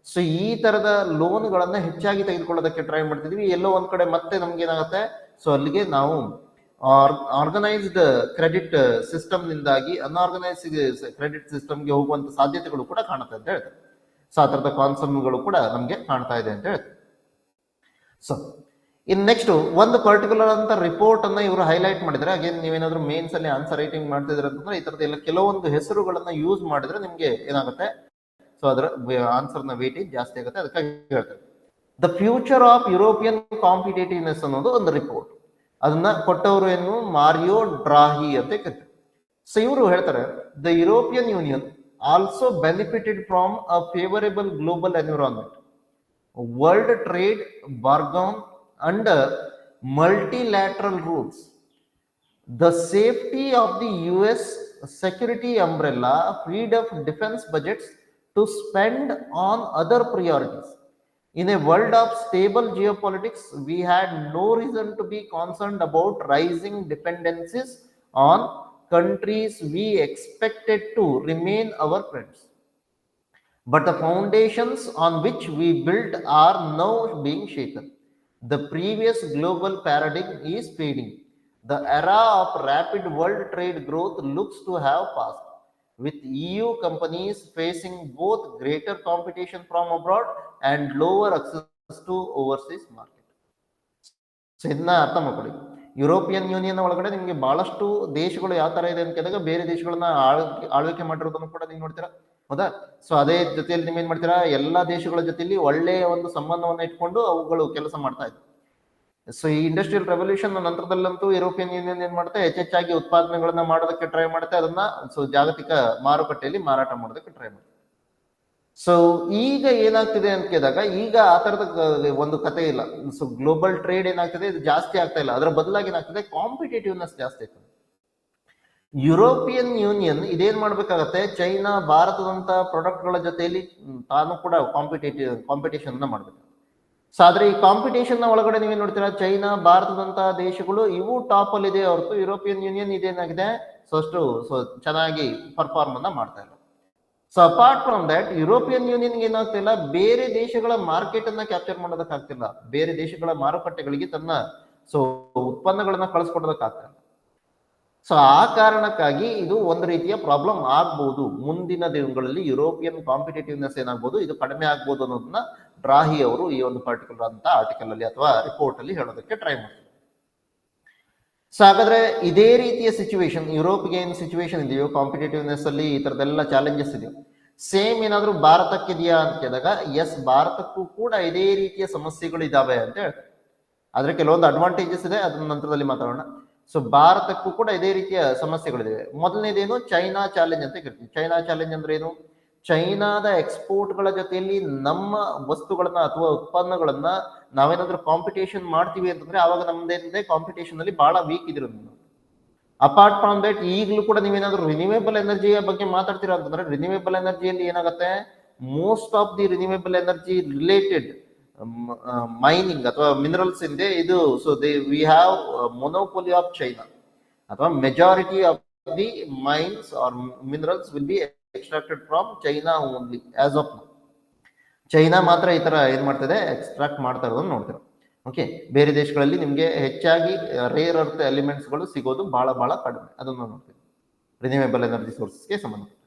So ಈ ತರದ ಲೋನ್ಗಳನ್ನ ಹೆಚ್ಚಾಗಿ ತೆಗೆದುಕೊಳ್ಳೋದಕ್ಕೆ ಟ್ರೈ ಮಾಡ್ತಿದ್ವಿ. ಎಲ್ಲೋ ಒಂದ್ ಕಡೆ ಮತ್ತೆ ನಮ್ಗೆ ಏನಾಗುತ್ತೆ, ಸೊ ಅಲ್ಲಿಗೆ ನಾವು ಆರ್ಗನೈಸ್ಡ್ ಕ್ರೆಡಿಟ್ ಸಿಸ್ಟಮ್ ನಿಂದಾಗಿ ಅನ್ಆರ್ಗನೈಸ್ಡ್ ಕ್ರೆಡಿಟ್ ಸಿಸ್ಟಮ್ಗೆ ಹೋಗುವಂತ ಸಾಧ್ಯತೆಗಳು ಕೂಡ ಕಾಣುತ್ತೆ ಅಂತ ಹೇಳ್ತಾರೆ. ಸೊ ಆ ತರದ ಕಾನ್ಸರ್ನ್ಗಳು ಕೂಡ ನಮ್ಗೆ ಕಾಣ್ತಾ ಇದೆ ಅಂತ ಹೇಳ್ತಾರೆ. ಸೊ ಇನ್ ನೆಕ್ಸ್ಟ್ ಒಂದು ಪರ್ಟಿಕ್ಯುಲರ್ ಅಂತ ರಿಪೋರ್ಟ್ ಅನ್ನ ಇವರು ಹೈಲೈಟ್ ಮಾಡಿದ್ರೆ, ಅಗೇನ್ ನೀವೇನಾದ್ರೂ ಮೇನ್ಸ್ ಅಲ್ಲಿ ಆನ್ಸರ್ ರೈಟಿಂಗ್ ಮಾಡ್ತಿದ್ರೆ ಅಂತಂದ್ರೆ ಈ ತರದ ಎಲ್ಲ ಕೆಲವೊಂದು ಹೆಸರುಗಳನ್ನ ಯೂಸ್ ಮಾಡಿದ್ರೆ ನಿಮ್ಗೆ ಏನಾಗುತ್ತೆ, ಸೊ ಅದರ ಆನ್ಸರ್ ನ ವೇಟೇಜ್ ಜಾಸ್ತಿ ಆಗುತ್ತೆ. ಅದಕ್ಕಾಗಿ ಹೇಳ್ತಾರೆ the future of European competitiveness ಅನ್ನೋದು ಒಂದು ರಿಪೋರ್ಟ್. ಅದನ್ನ ಕೊಟ್ಟವರು ಏನು, ಮಾರಿಯೋ ಡ್ರಾಹಿ ಅಂತ ಕರೀತಾರೆ. ಸೊ ಇವರು ಹೇಳ್ತಾರೆ the European Union also benefited from a favourable global environment, world trade bargain under multilateral rules, the safety of the US security umbrella freed up defense budgets to spend on other priorities. In a world of stable geopolitics, we had no reason to be concerned about rising dependencies on countries we expected to remain our friends. But the foundations on which we built are now being shaken. The previous global paradigm is fading. The era of rapid world trade growth looks to have passed, with EU companies facing both greater competition from abroad and lower access to overseas market. So ಇದನ್ನ ಅರ್ಥ ಮಾಡ್ಕೊಳ್ಳಿ. European union ಒಳಗಡೆ ನಿಮ್ಗೆ ಬಹಳಷ್ಟು ದೇಶಗಳು ಯಾವ ತರ ಇದೆ ಅಂತ ಕೇಳಿದಾಗ ಬೇರೆ ದೇಶಗಳನ್ನ ಆಳ್ವಿಕೆ ಮಾಡಿರೋದನ್ನು ಕೂಡ ನೀವು ನೋಡ್ತೀರಾ, ಹೌದಾ? ಸೊ ಅದೇ ಜೊತೆಯಲ್ಲಿ ನೀವೇನ್ ಮಾಡ್ತೀರಾ, ಎಲ್ಲಾ ದೇಶಗಳ ಜೊತೆಯಲ್ಲಿ ಒಳ್ಳೆಯ ಒಂದು ಸಂಬಂಧವನ್ನ ಇಟ್ಕೊಂಡು ಅವುಗಳು ಕೆಲಸ ಮಾಡ್ತಾ ಇದ್ವು. ಸೊ ಈ ಇಂಡಸ್ಟ್ರಿಯಲ್ ರೆವಲ್ಯೂಷನ್ ನಂತರದಲ್ಲಂತೂ ಯುರೋಪಿಯನ್ ಯೂನಿಯನ್ ಏನ್ ಮಾಡುತ್ತೆ, ಹೆಚ್ಚೆಚ್ಚಾಗಿ ಉತ್ಪಾದನೆಗಳನ್ನ ಮಾಡೋದಕ್ಕೆ ಟ್ರೈ ಮಾಡುತ್ತೆ, ಅದನ್ನ ಸೊ ಜಾಗತಿಕ ಮಾರುಕಟ್ಟೆಯಲ್ಲಿ ಮಾರಾಟ ಮಾಡೋದಕ್ಕೆ ಟ್ರೈ ಮಾಡುತ್ತೆ. ಸೊ ಈಗ ಏನಾಗ್ತಿದೆ ಅಂತ ಕೇಳಿದಾಗ ಈಗ ಆ ತರದ ಒಂದು ಕತೆ ಇಲ್ಲ. ಸೊ ಗ್ಲೋಬಲ್ ಟ್ರೇಡ್ ಏನಾಗ್ತಿದೆ, ಇದು ಜಾಸ್ತಿ ಆಗ್ತಾ ಇಲ್ಲ, ಅದರ ಬದಲಾಗಿ ಏನಾಗ್ತಿದೆ, ಕಾಂಪಿಟೇಟಿವ್ನೆಸ್ ಜಾಸ್ತಿ ಆಗ್ತದೆ. ಯುರೋಪಿಯನ್ ಯೂನಿಯನ್ ಇದೇನ್ ಮಾಡ್ಬೇಕಾಗತ್ತೆ, ಚೈನಾ ಭಾರತದಂತ ಪ್ರಾಡಕ್ಟ್ ಗಳ ಜೊತೆಯಲ್ಲಿ ತಾನು ಕೂಡ ಕಾಂಪಿಟೇಷನ್ ಮಾಡ್ಬೇಕು. ಸೊ ಆದ್ರೆ ಈ ಕಾಂಪಿಟೇಷನ್ ನ ಒಳಗಡೆ ನೀವೇನ್ ನೋಡ್ತೀರಾ, ಚೈನಾ ಭಾರತದಂತಹ ದೇಶಗಳು ಇವು ಟಾಪ್ ಅಲ್ಲಿ ಇದೆ ಹೊರತು ಯುರೋಪಿಯನ್ ಯೂನಿಯನ್ ಇದೇನಾಗಿದೆ, ಸೊ ಚೆನ್ನಾಗಿ ಪರ್ಫಾರ್ಮ್ ಅನ್ನ ಮಾಡ್ತಾ ಇಲ್ಲ. So apart from that European Union ಏನಾಗ್ತಿಲ್ಲ, ಬೇರೆ ದೇಶಗಳ ಮಾರ್ಕೆಟ್ ಅನ್ನ ಕ್ಯಾಪ್ಚರ್ ಮಾಡೋದಕ್ಕಾಗ್ತಿಲ್ಲ, ಬೇರೆ ದೇಶಗಳ ಮಾರುಕಟ್ಟೆಗಳಿಗೆ ತನ್ನ ಸೊ ಉತ್ಪನ್ನಗಳನ್ನ ಕಳಿಸ್ಕೊಡೋದಕ್ಕಾಗ್ತಿಲ್ಲ. ಸೊ ಆ ಕಾರಣಕ್ಕಾಗಿ ಇದು ಒಂದು ರೀತಿಯ ಪ್ರಾಬ್ಲಮ್ ಆಗ್ಬಹುದು. ಮುಂದಿನ ದಿನಗಳಲ್ಲಿ ಯುರೋಪಿಯನ್ ಕಾಂಪಿಟೇಟಿವ್ನೆಸ್ ಏನಾಗ್ಬೋದು, ಇದು ಕಡಿಮೆ ಆಗ್ಬೋದು ಅನ್ನೋದನ್ನ ಡ್ರಾಹಿ ಅವರು ಈ ಒಂದು ಪರ್ಟಿಕ್ಯುಲರ್ ಅಂತ ಆರ್ಟಿಕಲ್ ಅಲ್ಲಿ ಅಥವಾ ರಿಪೋರ್ಟ್ ಅಲ್ಲಿ ಹೇಳೋದಕ್ಕೆ ಟ್ರೈ ಮಾಡ್ತಾರೆ. ಸೊ ಹಾಗಾದ್ರೆ ಇದೇ ರೀತಿಯ ಸಿಚುವೇಶನ್ ಯುರೋಪ್ಗೆ ಏನ್ ಸಿಚುವೇಶನ್ ಇದೆಯೋ ಕಾಂಪಿಟೇಟಿವ್ನೆಸ್ ಅಲ್ಲಿ, ಈ ತರದೆಲ್ಲ ಚಾಲೆಂಜಸ್ ಇದೆಯೋ, ಸೇಮ್ ಏನಾದ್ರು ಭಾರತಕ್ಕಿದೆಯಾ ಅಂತ ಕೇಳಿದಾಗ ಎಸ್, ಭಾರತಕ್ಕೂ ಕೂಡ ಇದೇ ರೀತಿಯ ಸಮಸ್ಯೆಗಳು ಇದಾವೆ ಅಂತ ಹೇಳ್ತಾರೆ. ಆದ್ರೆ ಕೆಲವೊಂದು ಅಡ್ವಾಂಟೇಜಸ್ ಇದೆ, ಅದನ್ನ ನಂತರದಲ್ಲಿ ಮಾತಾಡೋಣ. ಸೊ ಭಾರತಕ್ಕೂ ಕೂಡ ಇದೇ ರೀತಿಯ ಸಮಸ್ಯೆಗಳಿವೆ. ಮೊದಲನೇದೇನು, ಚೈನಾ ಚಾಲೆಂಜ್ ಅಂತ ಕರಿತೀವಿ. ಚೈನಾ ಚಾಲೆಂಜ್ ಅಂದ್ರೆ ಏನು, ಚೈನಾದ ಎಕ್ಸ್ಪೋರ್ಟ್ ಗಳ ಜೊತೆಯಲ್ಲಿ ನಮ್ಮ ವಸ್ತುಗಳನ್ನ ಅಥವಾ ಉತ್ಪನ್ನಗಳನ್ನ ನಾವೇನಾದ್ರೂ ಕಾಂಪಿಟೇಷನ್ ಮಾಡ್ತೀವಿ ಅಂತಂದ್ರೆ ಆವಾಗ ನಮ್ದೇನಿದೆ, ಕಾಂಪಿಟೇಷನ್ ಅಲ್ಲಿ ಬಹಳ ವೀಕ್ ಇದ್ರು. ಅಪಾರ್ಟ್ ಫ್ರಮ್ ದಟ್ ಈಗಲೂ ಕೂಡ ನೀವೇನಾದ್ರೂ ರಿನ್ಯೂವೇಬಲ್ ಎನರ್ಜಿಯ ಬಗ್ಗೆ ಮಾತಾಡ್ತೀರಾ ಅಂತಂದ್ರೆ, ರಿನ್ಯೂವೇಬಲ್ ಎನರ್ಜಿಯಲ್ಲಿ ಏನಾಗುತ್ತೆ, most of the renewable energy related mining ಅಥವಾ ಮಿನರಲ್ಸ್ ಇದೆ ಇದು. So we have monopoly of China, ಅಥವಾ majority of the mines or minerals will be extracted from China only as of now. China ಮಾತ್ರ ಈ ತರ ಏನ್ ಮಾಡ್ತದೆ, ಎಕ್ಸ್ಟ್ರಾಕ್ಟ್ ಮಾಡ್ತಾ ಇರೋದನ್ನ ನೋಡ್ತೀರ. ಓಕೆ, ಬೇರೆ ದೇಶಗಳಲ್ಲಿ ನಿಮ್ಗೆ ಹೆಚ್ಚಾಗಿ ರೇರ್ ಅರ್ತ್ ಎಲಿಮೆಂಟ್ಸ್ ಗಳು ಸಿಗೋದು ಬಹಳ ಬಹಳ ಕಡಿಮೆ, ಅದನ್ನು ನೋಡ್ತೀವಿ ರಿನ್ಯೂವೇಬಲ್ ಎನರ್ಜಿ ಸೋರ್ಸಸ್ಗೆ ಸಂಬಂಧಪಟ್ಟ.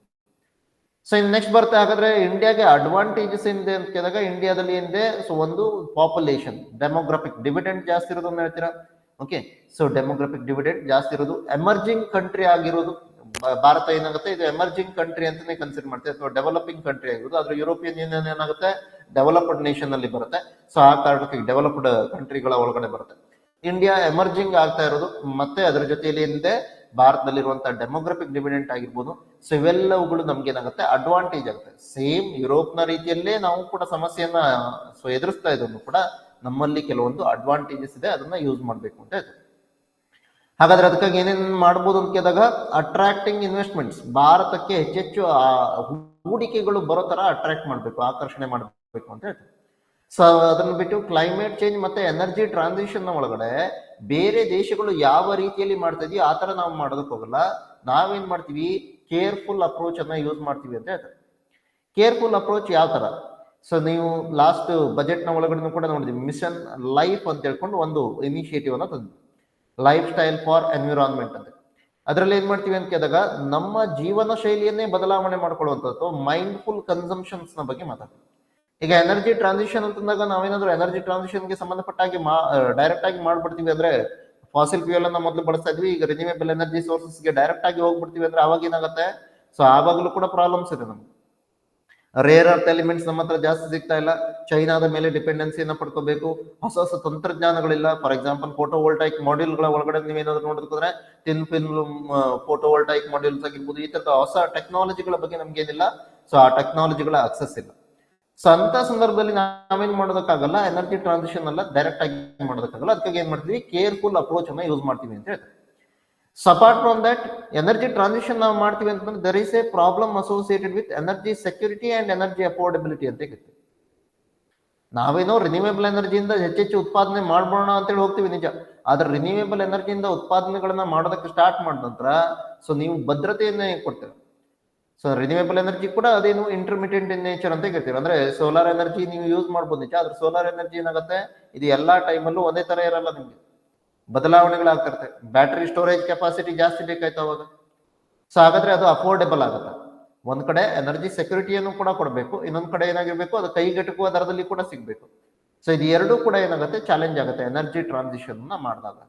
ಸೊ ಇನ್ ನೆಕ್ಸ್ಟ್ ಬರ್ತಾ ಹಾಗಾದ್ರೆ ಇಂಡಿಯಾಗೆ ಅಡ್ವಾಂಟೇಜಸ್ ಏನಿದೆ ಅಂತ ಕೇಳಿದಾಗ, ಇಂಡಿಯಾದಲ್ಲಿ ಏನಿದೆ, ಸೊ ಒಂದು ಪಾಪ್ಯುಲೇಷನ್, ಡೆಮೋಗ್ರಾಫಿಕ್ ಡಿವಿಡೆಂಡ್ ಜಾಸ್ತಿ ಇರೋದನ್ನ ಹೇಳ್ತೀರಾ. ಓಕೆ, ಸೊ ಡೆಮೋಗ್ರಾಫಿಕ್ ಡಿವಿಡೆಂಡ್ ಜಾಸ್ತಿ ಇರೋದು, ಎಮರ್ಜಿಂಗ್ ಕಂಟ್ರಿ ಆಗಿರೋದು. ಭಾರತ ಏನಾಗುತ್ತೆ, ಇದು ಎಮರ್ಜಿಂಗ್ ಕಂಟ್ರಿ ಅಂತಾನೆ ಕನ್ಸಿಡರ್ ಮಾಡ್ತೀವಿ, ಅಥವಾ ಡೆವಲಪಿಂಗ್ ಕಂಟ್ರಿ ಆಗಿರೋದು. ಆದ್ರೆ ಯುರೋಪಿಯನ್ ಯೂನಿಯನ್ ಏನಾಗುತ್ತೆ, ಡೆವಲಪ್ಡ್ ನೇಷನ್ ಅಲ್ಲಿ ಬರುತ್ತೆ. ಸೊ ಆ ಕಾರಣಕ್ಕೆ ಡೆವಲಪ್ಡ್ ಕಂಟ್ರಿಗಳ ಒಳಗಡೆ ಬರುತ್ತೆ. ಇಂಡಿಯಾ ಎಮರ್ಜಿಂಗ್ ಆಗ್ತಾ ಇರೋದು, ಮತ್ತೆ ಅದರ ಜೊತೆಯಲ್ಲಿ ಏನಿದೆ, ಭಾರತದಲ್ಲಿರುವಂತಹ ಡೆಮೋಗ್ರಾಫಿಕ್ ಡಿವಿಡೆಂಟ್ ಆಗಿರ್ಬೋದು. ಸೊ ಇವೆಲ್ಲವುಗಳು ನಮ್ಗೆ ಏನಾಗುತ್ತೆ, ಅಡ್ವಾಂಟೇಜ್ ಆಗುತ್ತೆ. ಸೇಮ್ ಯುರೋಪ್ನ ರೀತಿಯಲ್ಲೇ ನಾವು ಕೂಡ ಸಮಸ್ಯೆಯನ್ನ ಸೊ ಎದುರಿಸ್ತಾ ಇದ್ರು ಕೂಡ ನಮ್ಮಲ್ಲಿ ಕೆಲವೊಂದು ಅಡ್ವಾಂಟೇಜಸ್ ಇದೆ, ಅದನ್ನ ಯೂಸ್ ಮಾಡ್ಬೇಕು ಅಂತ ಹೇಳ್ತಾರೆ. ಹಾಗಾದ್ರೆ ಅದಕ್ಕಾಗಿ ಏನೇನು ಮಾಡ್ಬೋದು ಅಂತ ಕೇಳಿದಾಗ ಅಟ್ರಾಕ್ಟಿಂಗ್ ಇನ್ವೆಸ್ಟ್ಮೆಂಟ್ಸ್, ಭಾರತಕ್ಕೆ ಹೆಚ್ಚೆಚ್ಚು ಹೂಡಿಕೆಗಳು ಬರೋ ತರ ಅಟ್ರಾಕ್ಟ್ ಮಾಡಬೇಕು, ಆಕರ್ಷಣೆ ಮಾಡಬೇಕು ಅಂತ ಹೇಳ್ತಾರೆ. ಸೊ ಅದನ್ನ ಬಿಟ್ಟು ಕ್ಲೈಮೇಟ್ ಚೇಂಜ್ ಮತ್ತೆ ಎನರ್ಜಿ ಟ್ರಾನ್ಸಿಷನ್ ಒಳಗಡೆ ಬೇರೆ ದೇಶಗಳು ಯಾವ ರೀತಿಯಲ್ಲಿ ಮಾಡ್ತಾ ಇದೆಯೋ ಆ ತರ ನಾವು ಮಾಡೋದಕ್ಕೆ ಹೋಗಲ್ಲ. ನಾವೇನ್ ಮಾಡ್ತೀವಿ, ಕೇರ್ಫುಲ್ ಅಪ್ರೋಚ್ ಅನ್ನ ಯೂಸ್ ಮಾಡ್ತೀವಿ ಅಂತ ಹೇಳ್ತಾರೆ. ಕೇರ್ಫುಲ್ ಅಪ್ರೋಚ್ ಯಾವ ತರ? ಸೊ ನೀವು ಲಾಸ್ಟ್ ಬಜೆಟ್ ನ ಒಳಗಡೆ ಕೂಡ ನೋಡಿದ್ವಿ, ಮಿಷನ್ ಲೈಫ್ ಅಂತ ಹೇಳ್ಕೊಂಡು ಒಂದು ಇನಿಷಿಯೇಟಿವ್ ಅನ್ನ ತಂದ್ವಿ, ಲೈಫ್ ಸ್ಟೈಲ್ ಫಾರ್ ಎನ್ವಿರಾನ್ಮೆಂಟ್ ಅಂತ. ಅದರಲ್ಲಿ ಏನ್ ಮಾಡ್ತೀವಿ ಅಂತ ಕೇಳಿದಾಗ ನಮ್ಮ ಜೀವನ ಶೈಲಿಯನ್ನೇ ಬದಲಾವಣೆ ಮಾಡ್ಕೊಳ್ಳುವಂಥದ್ದು ಮೈಂಡ್ಫುಲ್ ಕನ್ಸಂಪ್ಷನ್ಸ್ ನ ಬಗ್ಗೆ ಮಾತಾಡ್ತೀವಿ. ಈಗ ಎನರ್ಜಿ ಟ್ರಾನ್ಸಿಷನ್ ಅಂತಂದಾಗ ನಾವೇನಾದ್ರೂ ಎನರ್ಜಿ ಟ್ರಾನ್ಸಿಷನ್ಗೆ ಸಂಬಂಧಪಟ್ಟಾಗಿ ಡೈರೆಕ್ಟ್ ಆಗಿ ಮಾಡ್ಬಿಡ್ತೀವಿ ಅಂದ್ರೆ, ಫಾಸಿಲ್ ಫ್ಯೂಯಲ್ ಅನ್ನ ಮೊದಲು ಬಳಸ್ತಾ ಇದ್ವಿ, ಈಗ ರಿನ್ಯೂವೇಬಲ್ ಎನರ್ಜಿ ಸೋರ್ಸಸ್ಗೆ ಡೈರೆಕ್ಟ್ ಆಗಿ ಹೋಗ್ಬಿಡ್ತೀವಿ ಅಂದ್ರೆ ಅವಾಗ ಏನಾಗುತ್ತೆ, ಸೊ ಆವಾಗಲೂ ಕೂಡ ಪ್ರಾಬ್ಲಮ್ಸ್ ಇದೆ ನಮ್ಗೆ. ರೇರ್ ಅರ್ತ್ ಎಲಿಮೆಂಟ್ಸ್ ನಮ್ಮ ಹತ್ರ ಜಾಸ್ತಿ ಸಿಗ್ತಾ ಇಲ್ಲ, ಚೈನಾದ ಮೇಲೆ ಡಿಪೆಂಡೆನ್ಸಿಯನ್ನ ಪಡ್ಕೋಬೇಕು, ಹೊಸ ಹೊಸ ತಂತ್ರಜ್ಞಾನಗಳಿಲ್ಲ. ಫಾರ್ ಎಕ್ಸಾಂಪಲ್ ಫೋಟೋ ವೋಲ್ಟೈಕ್ ಮಾಡ್ಯೂಲ್ಗಳ ಒಳಗಡೆ ನೀವೇನಾದ್ರು ನೋಡಿದ್ರೆ ತಿನ್ ಫಿಲ್ಮ್ ಫೋಟೋ ವೋಲ್ಟೈಕ್ ಮಾಡ್ಯೂಲ್ಸ್ ಆಗಿರ್ಬೋದು, ಈ ತರದ ಹೊಸ ಟೆಕ್ನಾಲಜಿಗಳ ಬಗ್ಗೆ ನಮ್ಗೆ ಏನಿಲ್ಲ, ಸೊ ಆ ಟೆಕ್ನಾಲಜಿಗಳ ಅಕ್ಸೆಸ್ ಇಲ್ಲ. ಸೊ ಅಂತ ಸಂದರ್ಭದಲ್ಲಿ ನಾವೇನ್ ಮಾಡೋದಕ್ಕಾಗಲ್ಲ, ಎನರ್ಜಿ ಟ್ರಾನ್ಸಿಷನ್ ಅಲ್ಲ ಡೈರೆಕ್ಟ್ ಆಗಿ ಮಾಡೋದಕ್ಕಾಗಲ್ಲ. ಅದಕ್ಕಾಗಿ ಏನ್ ಮಾಡ್ತೀವಿ, ಕೇರ್ಫುಲ್ ಅಪ್ರೋಚ್ ಅನ್ನ ಯೂಸ್ ಮಾಡ್ತೀವಿ ಅಂತ ಹೇಳ್ತಾರೆ. So apart from that, energy transition ನಾವು ಮಾಡ್ತೀವಿ ಅಂತಂದ್ರೆ there is a problem associated with energy security and energy affordability ಅಂತ ಹೇಳ್ತೀವಿ. ನಾವೇನೋ ರಿನ್ಯೂವೇಬಲ್ ಎನರ್ಜಿಯಿಂದ ಹೆಚ್ಚೆಚ್ಚು ಉತ್ಪಾದನೆ ಮಾಡ್ಬೋಣ ಅಂತೇಳಿ ಹೋಗ್ತೀವಿ ನಿಜ, ಆದ್ರೆ ರಿನ್ಯೂವೇಬಲ್ ಎನರ್ಜಿಯಿಂದ ಉತ್ಪಾದನೆಗಳನ್ನ ಮಾಡೋದಕ್ಕೆ ಸ್ಟಾರ್ಟ್ ಮಾಡಿದ ನಂತರ ಸೊ ನೀವು ಭದ್ರತೆಯನ್ನೇ ಕೊಡ್ತೀರ. ಸೊ ರಿನ್ಯೂವೇಬಲ್ ಎನರ್ಜಿ ಕೂಡ ಅದೇನು ಇಂಟರ್ಮಿಟೆಂಟ್ ಇನ್ ನೇಚರ್ ಅಂತ ಹೇಳ್ತೀವಿ. ಅಂದ್ರೆ ಸೋಲಾರ್ ಎನರ್ಜಿ ನೀವು ಯೂಸ್ ಮಾಡ್ಬೋದು ನಿಜ, ಆದ್ರೆ ಸೋಲಾರ್ ಎನರ್ಜಿ ಏನಾಗುತ್ತೆ, ಇದು ಎಲ್ಲಾ ಟೈಮಲ್ಲೂ ಒಂದೇ ತರ ಇರಲ್ಲ, ನಿಮ್ಗೆ ಬದಲಾವಣೆಗಳಾಗ್ತಿರುತ್ತೆ. ಬ್ಯಾಟರಿ ಸ್ಟೋರೇಜ್ ಕೆಪಾಸಿಟಿ ಜಾಸ್ತಿ ಬೇಕಾಯ್ತು ಅವಾಗ. ಸೊ ಹಾಗಾದ್ರೆ ಅದು ಅಫೋರ್ಡೆಬಲ್ ಆಗುತ್ತೆ. ಒಂದ್ ಕಡೆ ಎನರ್ಜಿ ಸೆಕ್ಯೂರಿಟಿಯನ್ನು ಕೂಡ ಕೊಡಬೇಕು, ಇನ್ನೊಂದ್ ಕಡೆ ಏನಾಗಿರ್ಬೇಕು, ಅದು ಕೈಗೆಟುಕುವ ದರದಲ್ಲಿ ಕೂಡ ಸಿಗ್ಬೇಕು. ಸೊ ಇದು ಎರಡೂ ಕೂಡ ಏನಾಗುತ್ತೆ, ಚಾಲೆಂಜ್ ಆಗುತ್ತೆ ಎನರ್ಜಿ ಟ್ರಾನ್ಸಿಷನ್ ಮಾಡಿದಾಗ.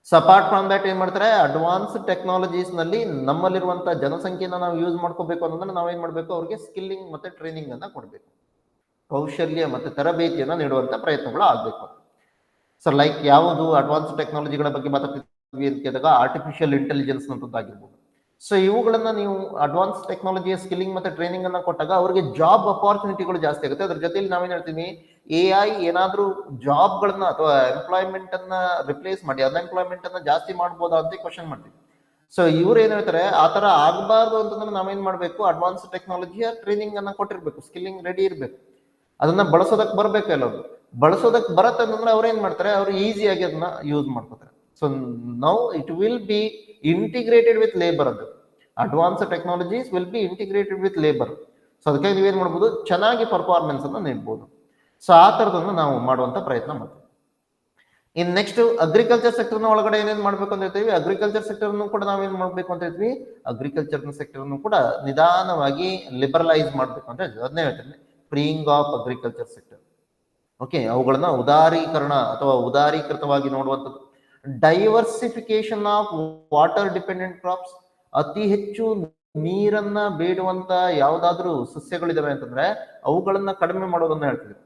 ಸೊ ಅಪಾರ್ಟ್ ಫ್ರಮ್ ದಟ್ ಏನ್ ಮಾಡ್ತಾರೆ, ಅಡ್ವಾನ್ಸ್ ಟೆಕ್ನಾಲಜೀಸ್ ನಲ್ಲಿ ನಮ್ಮಲ್ಲಿರುವಂತಹ ಜನಸಂಖ್ಯೆನ ನಾವು ಯೂಸ್ ಮಾಡ್ಕೋಬೇಕು ಅನ್ನೋದನ್ನ ನಾವೇನ್ ಮಾಡ್ಬೇಕು, ಅವ್ರಿಗೆ ಸ್ಕಿಲ್ಲಿಂಗ್ ಮತ್ತೆ ಟ್ರೈನಿಂಗ್ ಅನ್ನ ಕೊಡ್ಬೇಕು, ಕೌಶಲ್ಯ ಮತ್ತೆ ತರಬೇತಿಯನ್ನ ನೀಡುವಂತ ಪ್ರಯತ್ನಗಳು ಆಗ್ಬೇಕು. ಸೊ ಲೈಕ್ ಯಾವುದು ಅಡ್ವಾನ್ಸ್ ಟೆಕ್ನಾಲಜಿಗಳ ಬಗ್ಗೆ ಮಾತಾಡ್ತೀವಿ ಅಂತ ಕೇಳಿದಾಗ ಆರ್ಟಿಫಿಷಿಯಲ್ ಇಂಟೆಲಿಜೆನ್ಸ್ ಅಂತದ್ದಾಗಿರ್ಬೋದು. ಸೊ ಇವುಗಳನ್ನ ನೀವು ಅಡ್ವಾನ್ಸ್ ಟೆಕ್ನಾಲಜಿಯ ಸ್ಕಿಲ್ಲಿಂಗ್ ಮತ್ತೆ ಟ್ರೈನಿಂಗ್ ಅನ್ನ ಕೊಟ್ಟಾಗ ಅವರಿಗೆ ಜಾಬ್ ಅಪಾರ್ಚುನಿಟಿಗಳು ಜಾಸ್ತಿ ಆಗುತ್ತೆ. ಅದ್ರ ಜೊತೆಲಿ ನಾವೇನ್ ಹೇಳ್ತೀವಿ, AI ಏನಾದ್ರೂ ಜಾಬ್ಗಳನ್ನ ಅಥವಾ ಎಂಪ್ಲಾಯ್ಮೆಂಟ್ ಅನ್ನ ರಿಪ್ಲೇಸ್ ಮಾಡಿ ಅನ್ಎಂಪ್ಲಾಯ್ಮೆಂಟ್ ಅನ್ನ ಜಾಸ್ತಿ ಮಾಡ್ಬೋದಾ ಅಂತ ಕ್ವಶನ್ ಮಾಡ್ತೀವಿ. ಸೊ ಇವ್ರು ಏನ್ ಹೇಳ್ತಾರೆ, ಆ ತರ ಆಗಬಾರ್ದು ಅಂತಂದ್ರೆ ನಾವೇನ್ ಮಾಡ್ಬೇಕು, ಅಡ್ವಾನ್ಸ್ ಟೆಕ್ನಾಲಜಿಯ ಟ್ರೈನಿಂಗ್ ಅನ್ನ ಕೊಟ್ಟಿರ್ಬೇಕು, ಸ್ಕಿಲ್ಲಿಂಗ್ ರೆಡಿ ಇರ್ಬೇಕು, ಅದನ್ನ ಬಳಸೋದಕ್ಕೆ ಬರ್ಬೇಕು. ಎಲ್ಲರೂ ಬಳಸೋದಕ್ಕೆ ಬರತ್ತೆ ಅಂತಂದ್ರೆ ಅವ್ರು ಏನ್ ಮಾಡ್ತಾರೆ, ಅವ್ರು ಈಸಿಯಾಗಿ ಅದನ್ನ ಯೂಸ್ ಮಾಡ್ಕೋತಾರೆ. So now it will be integrated with labour. ಅದು advance technologies will be integrated with labour. So ಅದಕ್ಕೆ ನೀವೇನ್ ಮಾಡ್ಬೋದು, ಚೆನ್ನಾಗಿ ಪರ್ಫಾರ್ಮೆನ್ಸ್ ಅನ್ನ ನೀಡ್ಬೋದು. ಸೊ ಆ ತರದನ್ನು ನಾವು ಮಾಡುವಂತ ಪ್ರಯತ್ನ ಮಾಡ್ತೀವಿ. ಇನ್ ನೆಕ್ಸ್ಟ್ ಅಗ್ರಿಕಲ್ಚರ್ ಸೆಕ್ಟರ್ ನ ಒಳಗಡೆ ಏನೇನ್ ಮಾಡ್ಬೇಕು ಅಂತ ಹೇಳ್ತೀವಿ, ಅಗ್ರಿಕಲ್ಚರ್ ಸೆಕ್ಟರ್ ಕೂಡ ನಾವೇನ್ ಮಾಡ್ಬೇಕು ಅಂತ ಹೇಳ್ತೀವಿ, ಅಗ್ರಿಕಲ್ಚರ್ ಸೆಕ್ಟರ್ ಕೂಡ ನಿಧಾನವಾಗಿ ಲಿಬರಲೈಸ್ ಮಾಡ್ಬೇಕು ಅಂತ ಹೇಳ್ತೀವಿ. ಅದನ್ನೇ ಹೇಳ್ತೀನಿ, freeing of agriculture sector. Okay, ಅವುಗಳನ್ನ ಉದಾರೀಕರಣ ಅಥವಾ ಉದಾರೀಕೃತವಾಗಿ ನೋಡುವಂಥದ್ದು. Diversification of water dependent crops, ಅತಿ ಹೆಚ್ಚು ನೀರನ್ನ ಬೇಡುವಂತ ಯಾವ್ದಾದ್ರು ಸಸ್ಯಗಳಿದಾವೆ ಅಂತಂದ್ರೆ ಅವುಗಳನ್ನ ಕಡಿಮೆ ಮಾಡೋದನ್ನ ಹೇಳ್ತಿದ್ರು.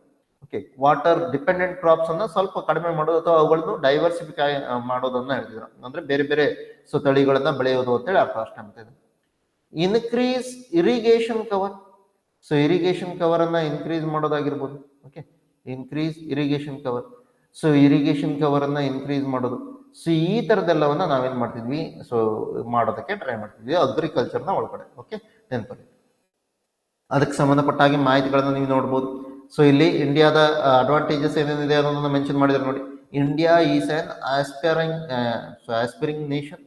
ಓಕೆ, ವಾಟರ್ ಡಿಪೆಂಡೆಂಟ್ ಕ್ರಾಪ್ಸ್ ಅನ್ನ ಸ್ವಲ್ಪ ಕಡಿಮೆ ಮಾಡೋದು ಅಥವಾ ಅವುಗಳನ್ನು ಡೈವರ್ಸಿಫೈ ಮಾಡೋದನ್ನ ಹೇಳ್ತಿದ್ರು. ಅಂದ್ರೆ ಬೇರೆ ಬೇರೆ ತಳಿಗಳನ್ನ ಬೆಳೆಯೋದು ಅಂತೇಳಿ ಅರ್ಥ ಅಷ್ಟೇ ಅಂತ. Increase irrigation cover, so irrigation cover ಅನ್ನ ಇನ್ಕ್ರೀಸ್ ಮಾಡೋದಾಗಿರ್ಬೋದು. Okay, increase irrigation cover, so irrigation cover ಅನ್ನ ಇನ್ಕ್ರೀಸ್ ಮಾಡೋದು. ಸೊ ಈ ತರದೆಲ್ಲವನ್ನ ನಾವೇನ್ ಮಾಡ್ತಿದ್ವಿ, ಸೊ ಮಾಡೋದಕ್ಕೆ ಟ್ರೈ ಮಾಡ್ತಿದ್ವಿ ಅಗ್ರಿಕಲ್ಚರ್ನ ಒಳಗಡೆ. ಓಕೆ, ನೆನಪಲ್ಲಿ ಅದಕ್ಕೆ ಸಂಬಂಧಪಟ್ಟ ಹಾಗೆ ಮಾಹಿತಿಗಳನ್ನ ನೀವು ನೋಡ್ಬೋದು. ಸೊ ಇಲ್ಲಿ ಇಂಡಿಯಾದ ಅಡ್ವಾಂಟೇಜಸ್ ಏನೇನಿದೆ ಅನ್ನೋದನ್ನ ಮೆನ್ಷನ್ ಮಾಡಿದ್ರೆ ನೋಡಿ. India is an aspiring nation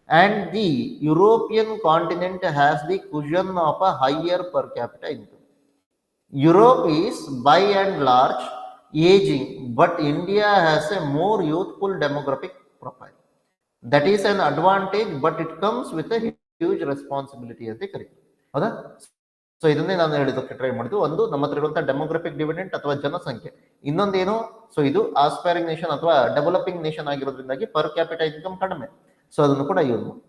and the European continent has the cushion of a higher per capita income. Europe is by and large aging, but India has a more youthful demographic profile. That is an advantage, but it comes with a huge responsibility ಅಂತ ಕರೀತೀವಿ. ಹೌದಾ? So ಇದನ್ನೇ ನಾನು ಹೇಳಿದಕ್ಕೆ try ಮಾಡಿದ್ವಿ. ಒಂದು, ನಮ್ಮ ಹತ್ರ ಇರುವಂತಹ ಡೆಮೋಗ್ರಫಿಕ್ ಡಿವಿಡೆಂಟ್ ಅಥವಾ ಜನಸಂಖ್ಯೆ. ಇನ್ನೊಂದೇನು, ಸೊ ಇದು ಆಸ್ಪೈರಿಂಗ್ ನೇಷನ್ ಅಥವಾ ಡೆವಲಪಿಂಗ್ ನೇಷನ್ ಆಗಿರೋದ್ರಿಂದಾಗಿ ಪರ್ ಕ್ಯಾಪಿಟಲ್ ಇನ್ಕಮ್ ಕಡಿಮೆ. ಸೊ ಅದನ್ನು ಕೂಡ ಯೂಸ್ ಮಾಡಿ.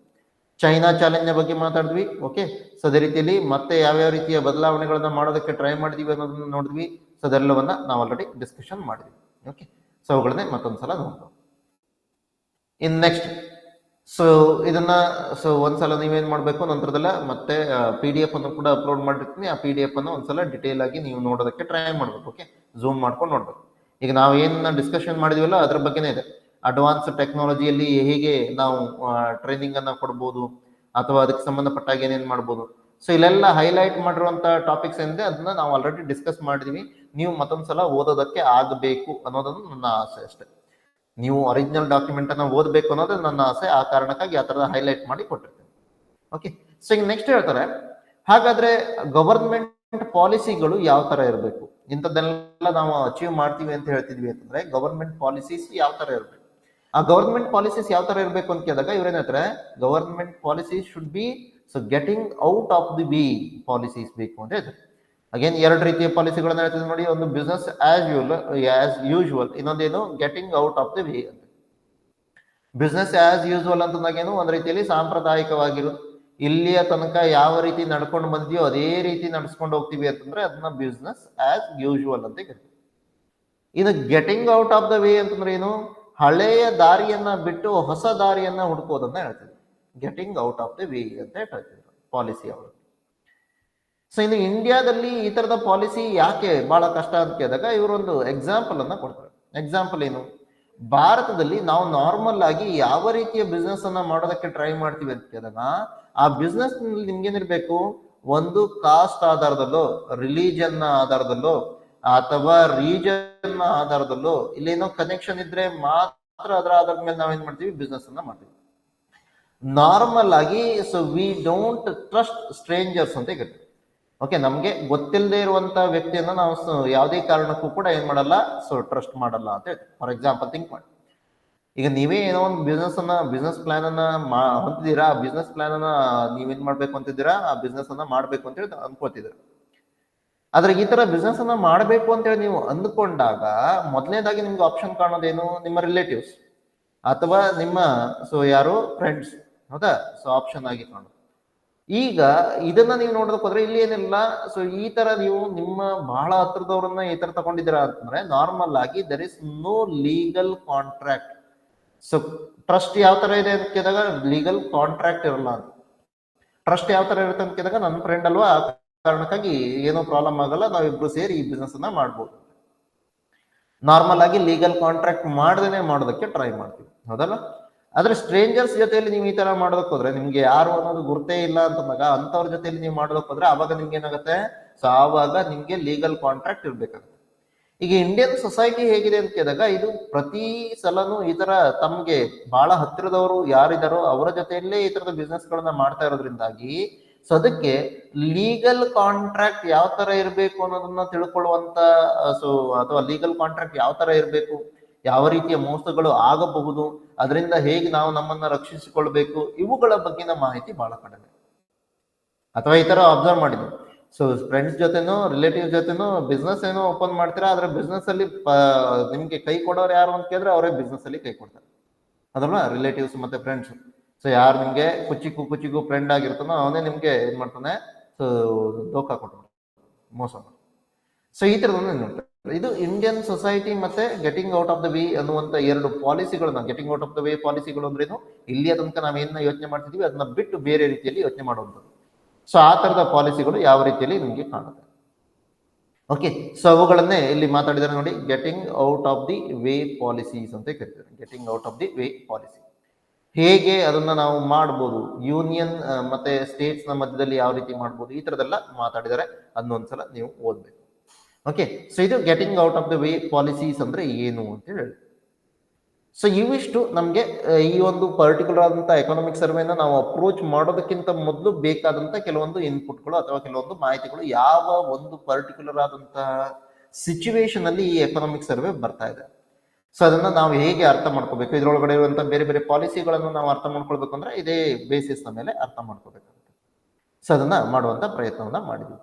ಚೈನಾ ಚಾಲೆಂಜ್ ಬಗ್ಗೆ ಮಾತಾಡಿದ್ವಿ. ಓಕೆ, ಸೊ ಅದೇ ರೀತಿಯಲ್ಲಿ ಮತ್ತೆ ಯಾವ್ಯಾವ ರೀತಿಯ ಬದಲಾವಣೆಗಳನ್ನ ಮಾಡೋದಕ್ಕೆ ಟ್ರೈ ಮಾಡಿದ್ವಿ ಅನ್ನೋದನ್ನ ನೋಡಿದ್ವಿ. ಸೊ ಅದೆಲ್ಲವನ್ನ ನಾವು ಆಲ್ರೆಡಿ ಡಿಸ್ಕಷನ್ ಮಾಡಿದ್ವಿ. ಓಕೆ, ಸೊ ಅವುಗಳನ್ನೇ ಮತ್ತೊಂದ್ಸಲ ನೋಡ್ಬೋದು. ಇನ್ ನೆಕ್ಸ್ಟ್, ಸೊ ಇದನ್ನ ಒಂದ್ಸಲ ನೀವೇನ್ ಮಾಡ್ಬೇಕು, ನಂತರದಲ್ಲ ಮತ್ತೆ PDF ಅನ್ನು ಕೂಡ ಅಪ್ಲೋಡ್ ಮಾಡಿರ್ತೀನಿ. ಆ PDF ಅನ್ನು ಒಂದ್ಸಲ ಡಿಟೇಲ್ ಆಗಿ ನೀವು ನೋಡೋದಕ್ಕೆ ಟ್ರೈ ಮಾಡ್ಬೇಕು. ಓಕೆ, ಝೂಮ್ ಮಾಡ್ಕೊಂಡು ನೋಡ್ಬೇಕು. ಈಗ ನಾವು ಏನ್ ಡಿಸ್ಕಷನ್ ಮಾಡಿದ್ವಲ್ಲ ಅದ್ರ ಬಗ್ಗೆನೇ ಇದೆ. ಅಡ್ವಾನ್ಸ್ ಟೆಕ್ನಾಲಜಿಯಲ್ಲಿ ಹೇಗೆ ನಾವು ಟ್ರೈನಿಂಗ್ ಅನ್ನ ಕೊಡ್ಬೋದು ಅಥವಾ ಅದಕ್ಕೆ ಸಂಬಂಧಪಟ್ಟಾಗ ಏನೇನು ಮಾಡ್ಬೋದು. ಸೊ ಇಲ್ಲೆಲ್ಲ ಹೈಲೈಟ್ ಮಾಡಿರುವಂತ ಟಾಪಿಕ್ಸ್ ಏನಿದೆ ಅದನ್ನ ನಾವು ಆಲ್ರೆಡಿ ಡಿಸ್ಕಸ್ ಮಾಡಿದೀವಿ. ನೀವು ಮತ್ತೊಂದ್ಸಲ ಓದೋದಕ್ಕೆ ಆಗಬೇಕು ಅನ್ನೋದನ್ನು ನನ್ನ ಆಸೆ ಅಷ್ಟೇ. ನೀವು ಒರಿಜಿನಲ್ ಡಾಕ್ಯುಮೆಂಟ್ ಅನ್ನ ಓದಬೇಕು ಅನ್ನೋದು ನನ್ನ ಆಸೆ. ಆ ಕಾರಣಕ್ಕಾಗಿ ಆ ಥರದ ಹೈಲೈಟ್ ಮಾಡಿ ಕೊಟ್ಟಿರ್ತೀನಿ. ಓಕೆ, ಸೊ ಈಗ ನೆಕ್ಸ್ಟ್ ಹೇಳ್ತಾರೆ, ಹಾಗಾದ್ರೆ ಗವರ್ಮೆಂಟ್ ಪಾಲಿಸಿಗಳು ಯಾವ ತರ ಇರಬೇಕು, ಇಂಥದ್ದೆಲ್ಲ ನಾವು ಅಚೀವ್ ಮಾಡ್ತೀವಿ ಅಂತ ಹೇಳ್ತಿದ್ವಿ ಅಂತಂದ್ರೆ ಗವರ್ಮೆಂಟ್ ಪಾಲಿಸೀಸ್ ಯಾವ ತರ ಇರಬೇಕು. ಆ ಗವರ್ಮೆಂಟ್ ಪಾಲಿಸೀಸ್ ಯಾವ ತರ ಇರಬೇಕು ಅಂತ ಕೇಳಿದಾಗ ಇವ್ರೇನ್ ಹೇಳ್ತಾರೆ, government policies should be so getting out of the way policies ಬೇಕು ಅಂತ ಹೇಳ್ತಾರೆ. ಅಗೇನ್ ಎರಡು ರೀತಿಯ ಪಾಲಿಸಿಗಳನ್ನ ಹೇಳ್ತಿದ್ರು ನೋಡಿ, ಒಂದು ಬಿಸ್ನೆಸ್ ಆಸ್ ಯೂಶುವಲ್, ಇನ್ನೊಂದೇನು getting out of the way ಅಂತ. ಬಿಸ್ನೆಸ್ ಆಸ್ ಯೂಶುವಲ್ ಅಂತಂದಾಗೇನು ಒಂದ್ ರೀತಿಯಲ್ಲಿ ಸಾಂಪ್ರದಾಯಿಕವಾಗಿರೋ ಇಲ್ಲಿಯ ತನಕ ಯಾವ ರೀತಿ ನಡ್ಕೊಂಡು ಬಂದಿಯೋ ಅದೇ ರೀತಿ ನಡ್ಸ್ಕೊಂಡು ಹೋಗ್ತೀವಿ ಅಂತಂದ್ರೆ ಅದನ್ನ ಬಿಸ್ನೆಸ್ ಆಸ್ ಯೂಶುವಲ್ ಅಂತ ಕರಿತೀವಿ. ಇದು getting out of the way ಅಂತಂದ್ರೆ ಏನು, ಹಳೆಯ ದಾರಿಯನ್ನ ಬಿಟ್ಟು ಹೊಸ ದಾರಿಯನ್ನ ಹುಡುಕೋದನ್ನ ಹೇಳ್ತೀವಿ. Getting out of the way ಅಂತ ಹೇಳ್ತಿದ್ರು ಪಾಲಿಸಿ ಅವರು. ಸೊ ಇನ್ನು ಇಂಡಿಯಾದಲ್ಲಿ ಈ ತರದ ಪಾಲಿಸಿ ಯಾಕೆ ಬಹಳ ಕಷ್ಟ ಅಂತ ಕೇಳಿದಾಗ ಇವರೊಂದು ಎಕ್ಸಾಂಪಲ್ ಅನ್ನ ಕೊಡ್ತಾರೆ. ಎಕ್ಸಾಂಪಲ್ ಏನು, ಭಾರತದಲ್ಲಿ ನಾವು ನಾರ್ಮಲ್ ಆಗಿ ಯಾವ ರೀತಿಯ ಬಿಸ್ನೆಸ್ ಅನ್ನ ಮಾಡೋದಕ್ಕೆ ಟ್ರೈ ಮಾಡ್ತೀವಿ ಅಂತ ಕೇಳಿದಾಗ ಆ ಬಿಸ್ನೆಸ್ ನಲ್ಲಿ ನಿಮ್ಗೇನಿರ್ಬೇಕು, ಒಂದು ಕಾಸ್ಟ್ ಆಧಾರದಲ್ಲೋ, ರಿಲಿಜನ್ ಆಧಾರದಲ್ಲೋ ಅಥವಾ ರೀಜನ್ ಆಧಾರದಲ್ಲೋ ಇಲ್ಲೇನೋ ಕನೆಕ್ಷನ್ ಇದ್ರೆ ಮಾತ್ರ ಅದರ ಆಧಾರದ ಮೇಲೆ ನಾವೇನ್ ಮಾಡ್ತೀವಿ, ಬಿಸ್ನೆಸ್ ಅನ್ನ ಮಾಡ್ತೀವಿ. ನಾರ್ಮಲ್ ಆಗಿ so we don't trust stranger's ಅಂತ ಹೇಳ್ತೀವಿ. ಓಕೆ, ನಮ್ಗೆ ಗೊತ್ತಿಲ್ಲದೆ ಇರುವಂತ ವ್ಯಕ್ತಿಯನ್ನ ನಾವು ಯಾವುದೇ ಕಾರಣಕ್ಕೂ ಕೂಡ ಏನ್ ಮಾಡಲ್ಲ, ಸೊ ಟ್ರಸ್ಟ್ ಮಾಡಲ್ಲ ಅಂತ ಹೇಳ್ತೀವಿ. ಫಾರ್ ಎಕ್ಸಾಂಪಲ್ ಥಿಂಕ್ ಮಾಡಿ, ಈಗ ನೀವೇ ಏನೋ ಒಂದು ಬಿಸ್ನೆಸ್ ಪ್ಲಾನ್ ಅನ್ನ ಹೊಂದಿದ್ದೀರಾ, ಆ ಬಿಸ್ನೆಸ್ ಪ್ಲಾನ್ ಅನ್ನ ನೀವೇನ್ ಮಾಡ್ಬೇಕು ಅಂತಿದ್ದೀರಾ, ಆ ಬಿಸ್ನೆಸ್ ಅನ್ನ ಮಾಡ್ಬೇಕು ಅಂತ ಹೇಳಿ ಅನ್ಕೋತಿದ್ದೀರಾ. ಆದ್ರೆ ಈ ತರ ಬಿಸ್ನೆಸ್ ಅನ್ನ ಮಾಡ್ಬೇಕು ಅಂತ ಹೇಳಿ ನೀವು ಅಂದ್ಕೊಂಡಾಗ ಮೊದಲನೇದಾಗಿ ನಿಮ್ಗೆ ಆಪ್ಷನ್ ಕಾಣೋದೇನು, ನಿಮ್ಮ ರಿಲೇಟಿವ್ಸ್ ಅಥವಾ ನಿಮ್ಮ ಸೊ ಯಾರು ಫ್ರೆಂಡ್ಸ್, ಹೌದಾ, ಸೊ ಆಪ್ಷನ್ ಆಗಿ ಕಾಣೋದು. ಈಗ ಇದನ್ನ ನೀವು ನೋಡೋದಕ್ಕೆ ಹೋದ್ರೆ ಇಲ್ಲಿ ಏನಿಲ್ಲ, ಸೊ ಈ ತರ ನೀವು ನಿಮ್ಮ ಬಹಳ ಹತ್ರದವ್ರನ್ನ ಈ ತರ ತಗೊಂಡಿದ್ದೀರಾ ಅಂತಂದ್ರೆ ನಾರ್ಮಲ್ ಆಗಿ there is no legal contract. So trust ಯಾವ ತರ ಇದೆ ಅಂತ ಕೇಳಿದಾಗ ಲೀಗಲ್ ಕಾಂಟ್ರಾಕ್ಟ್ ಇರಲ್ಲ ಅಂತ. ಟ್ರಸ್ಟ್ ಯಾವ ತರ ಇರುತ್ತೆ ಅಂತ ಕೇಳಿದಾಗ ನನ್ನ ಫ್ರೆಂಡ್ ಅಲ್ವಾ, ಆ ಕಾರಣಕ್ಕಾಗಿ ಏನೋ ಪ್ರಾಬ್ಲಮ್ ಆಗಲ್ಲ, ನಾವಿಬ್ರು ಸೇರಿ ಈ ಬಿಸ್ನೆಸ್ ಅನ್ನ ಮಾಡ್ಬೋದು. ನಾರ್ಮಲ್ ಆಗಿ ಲೀಗಲ್ ಕಾಂಟ್ರಾಕ್ಟ್ ಮಾಡದೇನೆ ಮಾಡೋದಕ್ಕೆ ಟ್ರೈ ಮಾಡ್ತೀವಿ, ಹೌದಲ್ಲ. ಆದ್ರೆ ಸ್ಟ್ರೇಂಜರ್ಸ್ ಜೊತೆಯಲ್ಲಿ ನೀವು ಈ ತರ ಮಾಡೋದಕ್ಕೆ ಹೋದ್ರೆ, ನಿಮ್ಗೆ ಯಾರು ಅನ್ನೋದು ಗುರ್ತೇ ಇಲ್ಲ ಅಂತಂದಾಗ ಅಂತವ್ರ ಜೊತೆಯಲ್ಲಿ ನೀವು ಮಾಡೋದಕ್ಕೆ ಹೋದ್ರೆ ಅವಾಗ ನಿಮ್ಗೆ ಏನಾಗುತ್ತೆ, ಸೊ ಆವಾಗ ನಿಮ್ಗೆ ಲೀಗಲ್ ಕಾಂಟ್ರಾಕ್ಟ್ ಇರ್ಬೇಕಾಗುತ್ತೆ. ಈಗ ಇಂಡಿಯನ್ ಸೊಸೈಟಿ ಹೇಗಿದೆ ಅಂತ ಕೇಳಿದಾಗ ಇದು ಪ್ರತಿ ಸಲನೂ ಈ ತರ ತಮ್ಗೆ ಬಹಳ ಹತ್ತಿರದವರು ಯಾರಿದಾರೋ ಅವರ ಜೊತೆಯಲ್ಲೇ ಈ ತರದ ಬಿಸ್ನೆಸ್ ಗಳನ್ನ ಮಾಡ್ತಾ ಇರೋದ್ರಿಂದಾಗಿ ಸೊ ಅದಕ್ಕೆ ಲೀಗಲ್ ಕಾಂಟ್ರಾಕ್ಟ್ ಯಾವ ತರ ಇರಬೇಕು ಅನ್ನೋದನ್ನ ತಿಳ್ಕೊಳ್ಳುವಂತ ಸೊ ಅಥವಾ ಲೀಗಲ್ ಕಾಂಟ್ರಾಕ್ಟ್ ಯಾವ ತರ ಇರಬೇಕು, ಯಾವ ರೀತಿಯ ಮೋಸಗಳು ಆಗಬಹುದು, ಅದರಿಂದ ಹೇಗೆ ನಾವು ನಮ್ಮನ್ನ ರಕ್ಷಿಸಿಕೊಳ್ಬೇಕು, ಇವುಗಳ ಬಗ್ಗಿನ ಮಾಹಿತಿ ಬಹಳ ಕಡಿಮೆ. ಅಥವಾ ಈ ತರ ಅಬ್ಸರ್ವ್ ಮಾಡಿದ್ವಿ, ಸೊ ಫ್ರೆಂಡ್ಸ್ ಜೊತೆನೋ ರಿಲೇಟಿವ್ಸ್ ಜೊತೆನೋ ಬಿಸ್ನೆಸ್ ಏನೋ ಓಪನ್ ಮಾಡ್ತೀರಾ, ಆದ್ರೆ ಬಿಸ್ನೆಸ್ ಅಲ್ಲಿ ನಿಮ್ಗೆ ಕೈ ಕೊಡೋರು ಯಾರು ಅಂತ ಕೇಳಿದ್ರೆ ಅವರೇ ಬಿಸ್ನೆಸ್ ಅಲ್ಲಿ ಕೈ ಕೊಡ್ತಾರೆ, ಅದಲ್ವಾ, ರಿಲೇಟಿವ್ಸ್ ಮತ್ತೆ ಫ್ರೆಂಡ್ಸ್. ಸೊ ಯಾರು ನಿಮ್ಗೆ ಕುಚಿಗೂ ಫ್ರೆಂಡ್ ಆಗಿರ್ತಾನೋ ಅವನೇ ನಿಮ್ಗೆ ಏನ್ ಮಾಡ್ತಾನೆ, ಸೊ ದೋಖಾ ಕೊಟ್ಟು ಮೋಸ ಮಾಡಿ. ಸೊ ಈ ತರದೊಂದು ಇದು ಇಂಡಿಯನ್ ಸೊಸೈಟಿ ಮತ್ತೆ getting out of the way ಅನ್ನುವಂತ ಎರಡು ಪಾಲಿಸಿಗಳನ್ನ, getting out of the way ಪಾಲಿಸಿಗಳು ಅಂದ್ರೇನು, ಇಲ್ಲಿಯ ತನಕ ನಾವೇನ ಯೋಚನೆ ಮಾಡ್ತಿದೀವಿ ಅದನ್ನ ಬಿಟ್ಟು ಬೇರೆ ರೀತಿಯಲ್ಲಿ ಯೋಚನೆ ಮಾಡುವಂಥದ್ದು. ಸೊ ಆ ತರದ ಪಾಲಿಸಿಗಳು ಯಾವ ರೀತಿಯಲ್ಲಿ ನಿಮ್ಗೆ ಕಾಣುತ್ತೆ. ಓಕೆ, ಸೊ ಅವುಗಳನ್ನೇ ಇಲ್ಲಿ ಮಾತಾಡಿದರೆ ನೋಡಿ, getting out of the way policies ಅಂತ ಕರಿತಾರೆ. Getting out of the way policy ಹೇಗೆ ಅದನ್ನ ನಾವು ಮಾಡ್ಬೋದು, ಯೂನಿಯನ್ ಮತ್ತೆ ಸ್ಟೇಟ್ಸ್ ನ ಮಧ್ಯದಲ್ಲಿ ಯಾವ ರೀತಿ ಮಾಡ್ಬೋದು, ಈ ತರದೆಲ್ಲ ಮಾತಾಡಿದರೆ ಅದನ್ನೊಂದ್ಸಲ ನೀವು ಓದ್ಬೇಕು. ಓಕೆ, ಸೊ ಇದು getting out of the way policies ಅಂದ್ರೆ ಏನು ಅಂತ ಹೇಳಿ. ಸೊ ಇವಿಷ್ಟು ನಮ್ಗೆ ಈ ಒಂದು ಪರ್ಟಿಕ್ಯುಲರ್ ಆದಂತ ಎಕನಾಮಿಕ್ ಸರ್ವೆನ ನಾವು ಅಪ್ರೋಚ್ ಮಾಡೋದಕ್ಕಿಂತ ಮೊದಲು ಬೇಕಾದಂತ ಕೆಲವೊಂದು ಇನ್ಪುಟ್ಗಳು ಅಥವಾ ಕೆಲವೊಂದು ಮಾಹಿತಿಗಳು ಯಾವ ಒಂದು ಪರ್ಟಿಕ್ಯುಲರ್ ಆದಂತಹ ಸಿಚುವೇಶನ್ ಅಲ್ಲಿ ಈ ಎಕನಾಮಿಕ್ ಸರ್ವೆ ಬರ್ತಾ ಇದೆ. ಸೊ ಅದನ್ನ ನಾವು ಹೇಗೆ ಅರ್ಥ ಮಾಡ್ಕೋಬೇಕು, ಇದ್ರೊಳಗಡೆ ಇರುವಂತಹ ಬೇರೆ ಬೇರೆ ಪಾಲಿಸಿಗಳನ್ನು ನಾವು ಅರ್ಥ ಮಾಡ್ಕೊಳ್ಬೇಕು ಅಂದ್ರೆ ಇದೇ ಬೇಸಿಸ್ ನ ಮೇಲೆ ಅರ್ಥ ಮಾಡ್ಕೋಬೇಕಾಗುತ್ತೆ. ಸೊ ಅದನ್ನ ಮಾಡುವಂತ ಪ್ರಯತ್ನವನ್ನ ಮಾಡಿದ್ವಿ.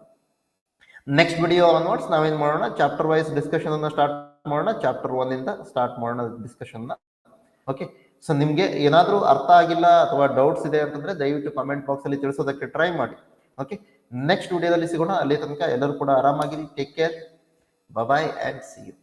ನೆಕ್ಸ್ಟ್ ವಿಡಿಯೋ ಆನ್ವರ್ಡ್ಸ್ ನಾವೇನ್ ಮಾಡೋಣ, ಚಾಪ್ಟರ್ ವೈಸ್ ಡಿಸ್ಕಷನ್ ಅನ್ನ ಸ್ಟಾರ್ಟ್ ಮಾಡೋಣ. ಚಾಪ್ಟರ್ 1 ಇಂದ ಸ್ಟಾರ್ಟ್ ಮಾಡೋಣ ಡಿಸ್ಕಷನ್. ಓಕೆ, ಸೊ ನಿಮ್ಗೆ ಏನಾದ್ರೂ ಅರ್ಥ ಆಗಿಲ್ಲ ಅಥವಾ ಡೌಟ್ಸ್ ಇದೆ ಅಂತಂದ್ರೆ ದಯವಿಟ್ಟು ಕಾಮೆಂಟ್ ಬಾಕ್ಸ್ ಅಲ್ಲಿ ತಿಳಿಸೋದಕ್ಕೆ ಟ್ರೈ ಮಾಡಿ. ಓಕೆ, ನೆಕ್ಸ್ಟ್ ವಿಡಿಯೋದಲ್ಲಿ ಸಿಗೋಣ. ಅಲ್ಲಿ ತನಕ ಎಲ್ಲರೂ ಕೂಡ ಆರಾಮಾಗಿರಿ. Take care, bye and see you.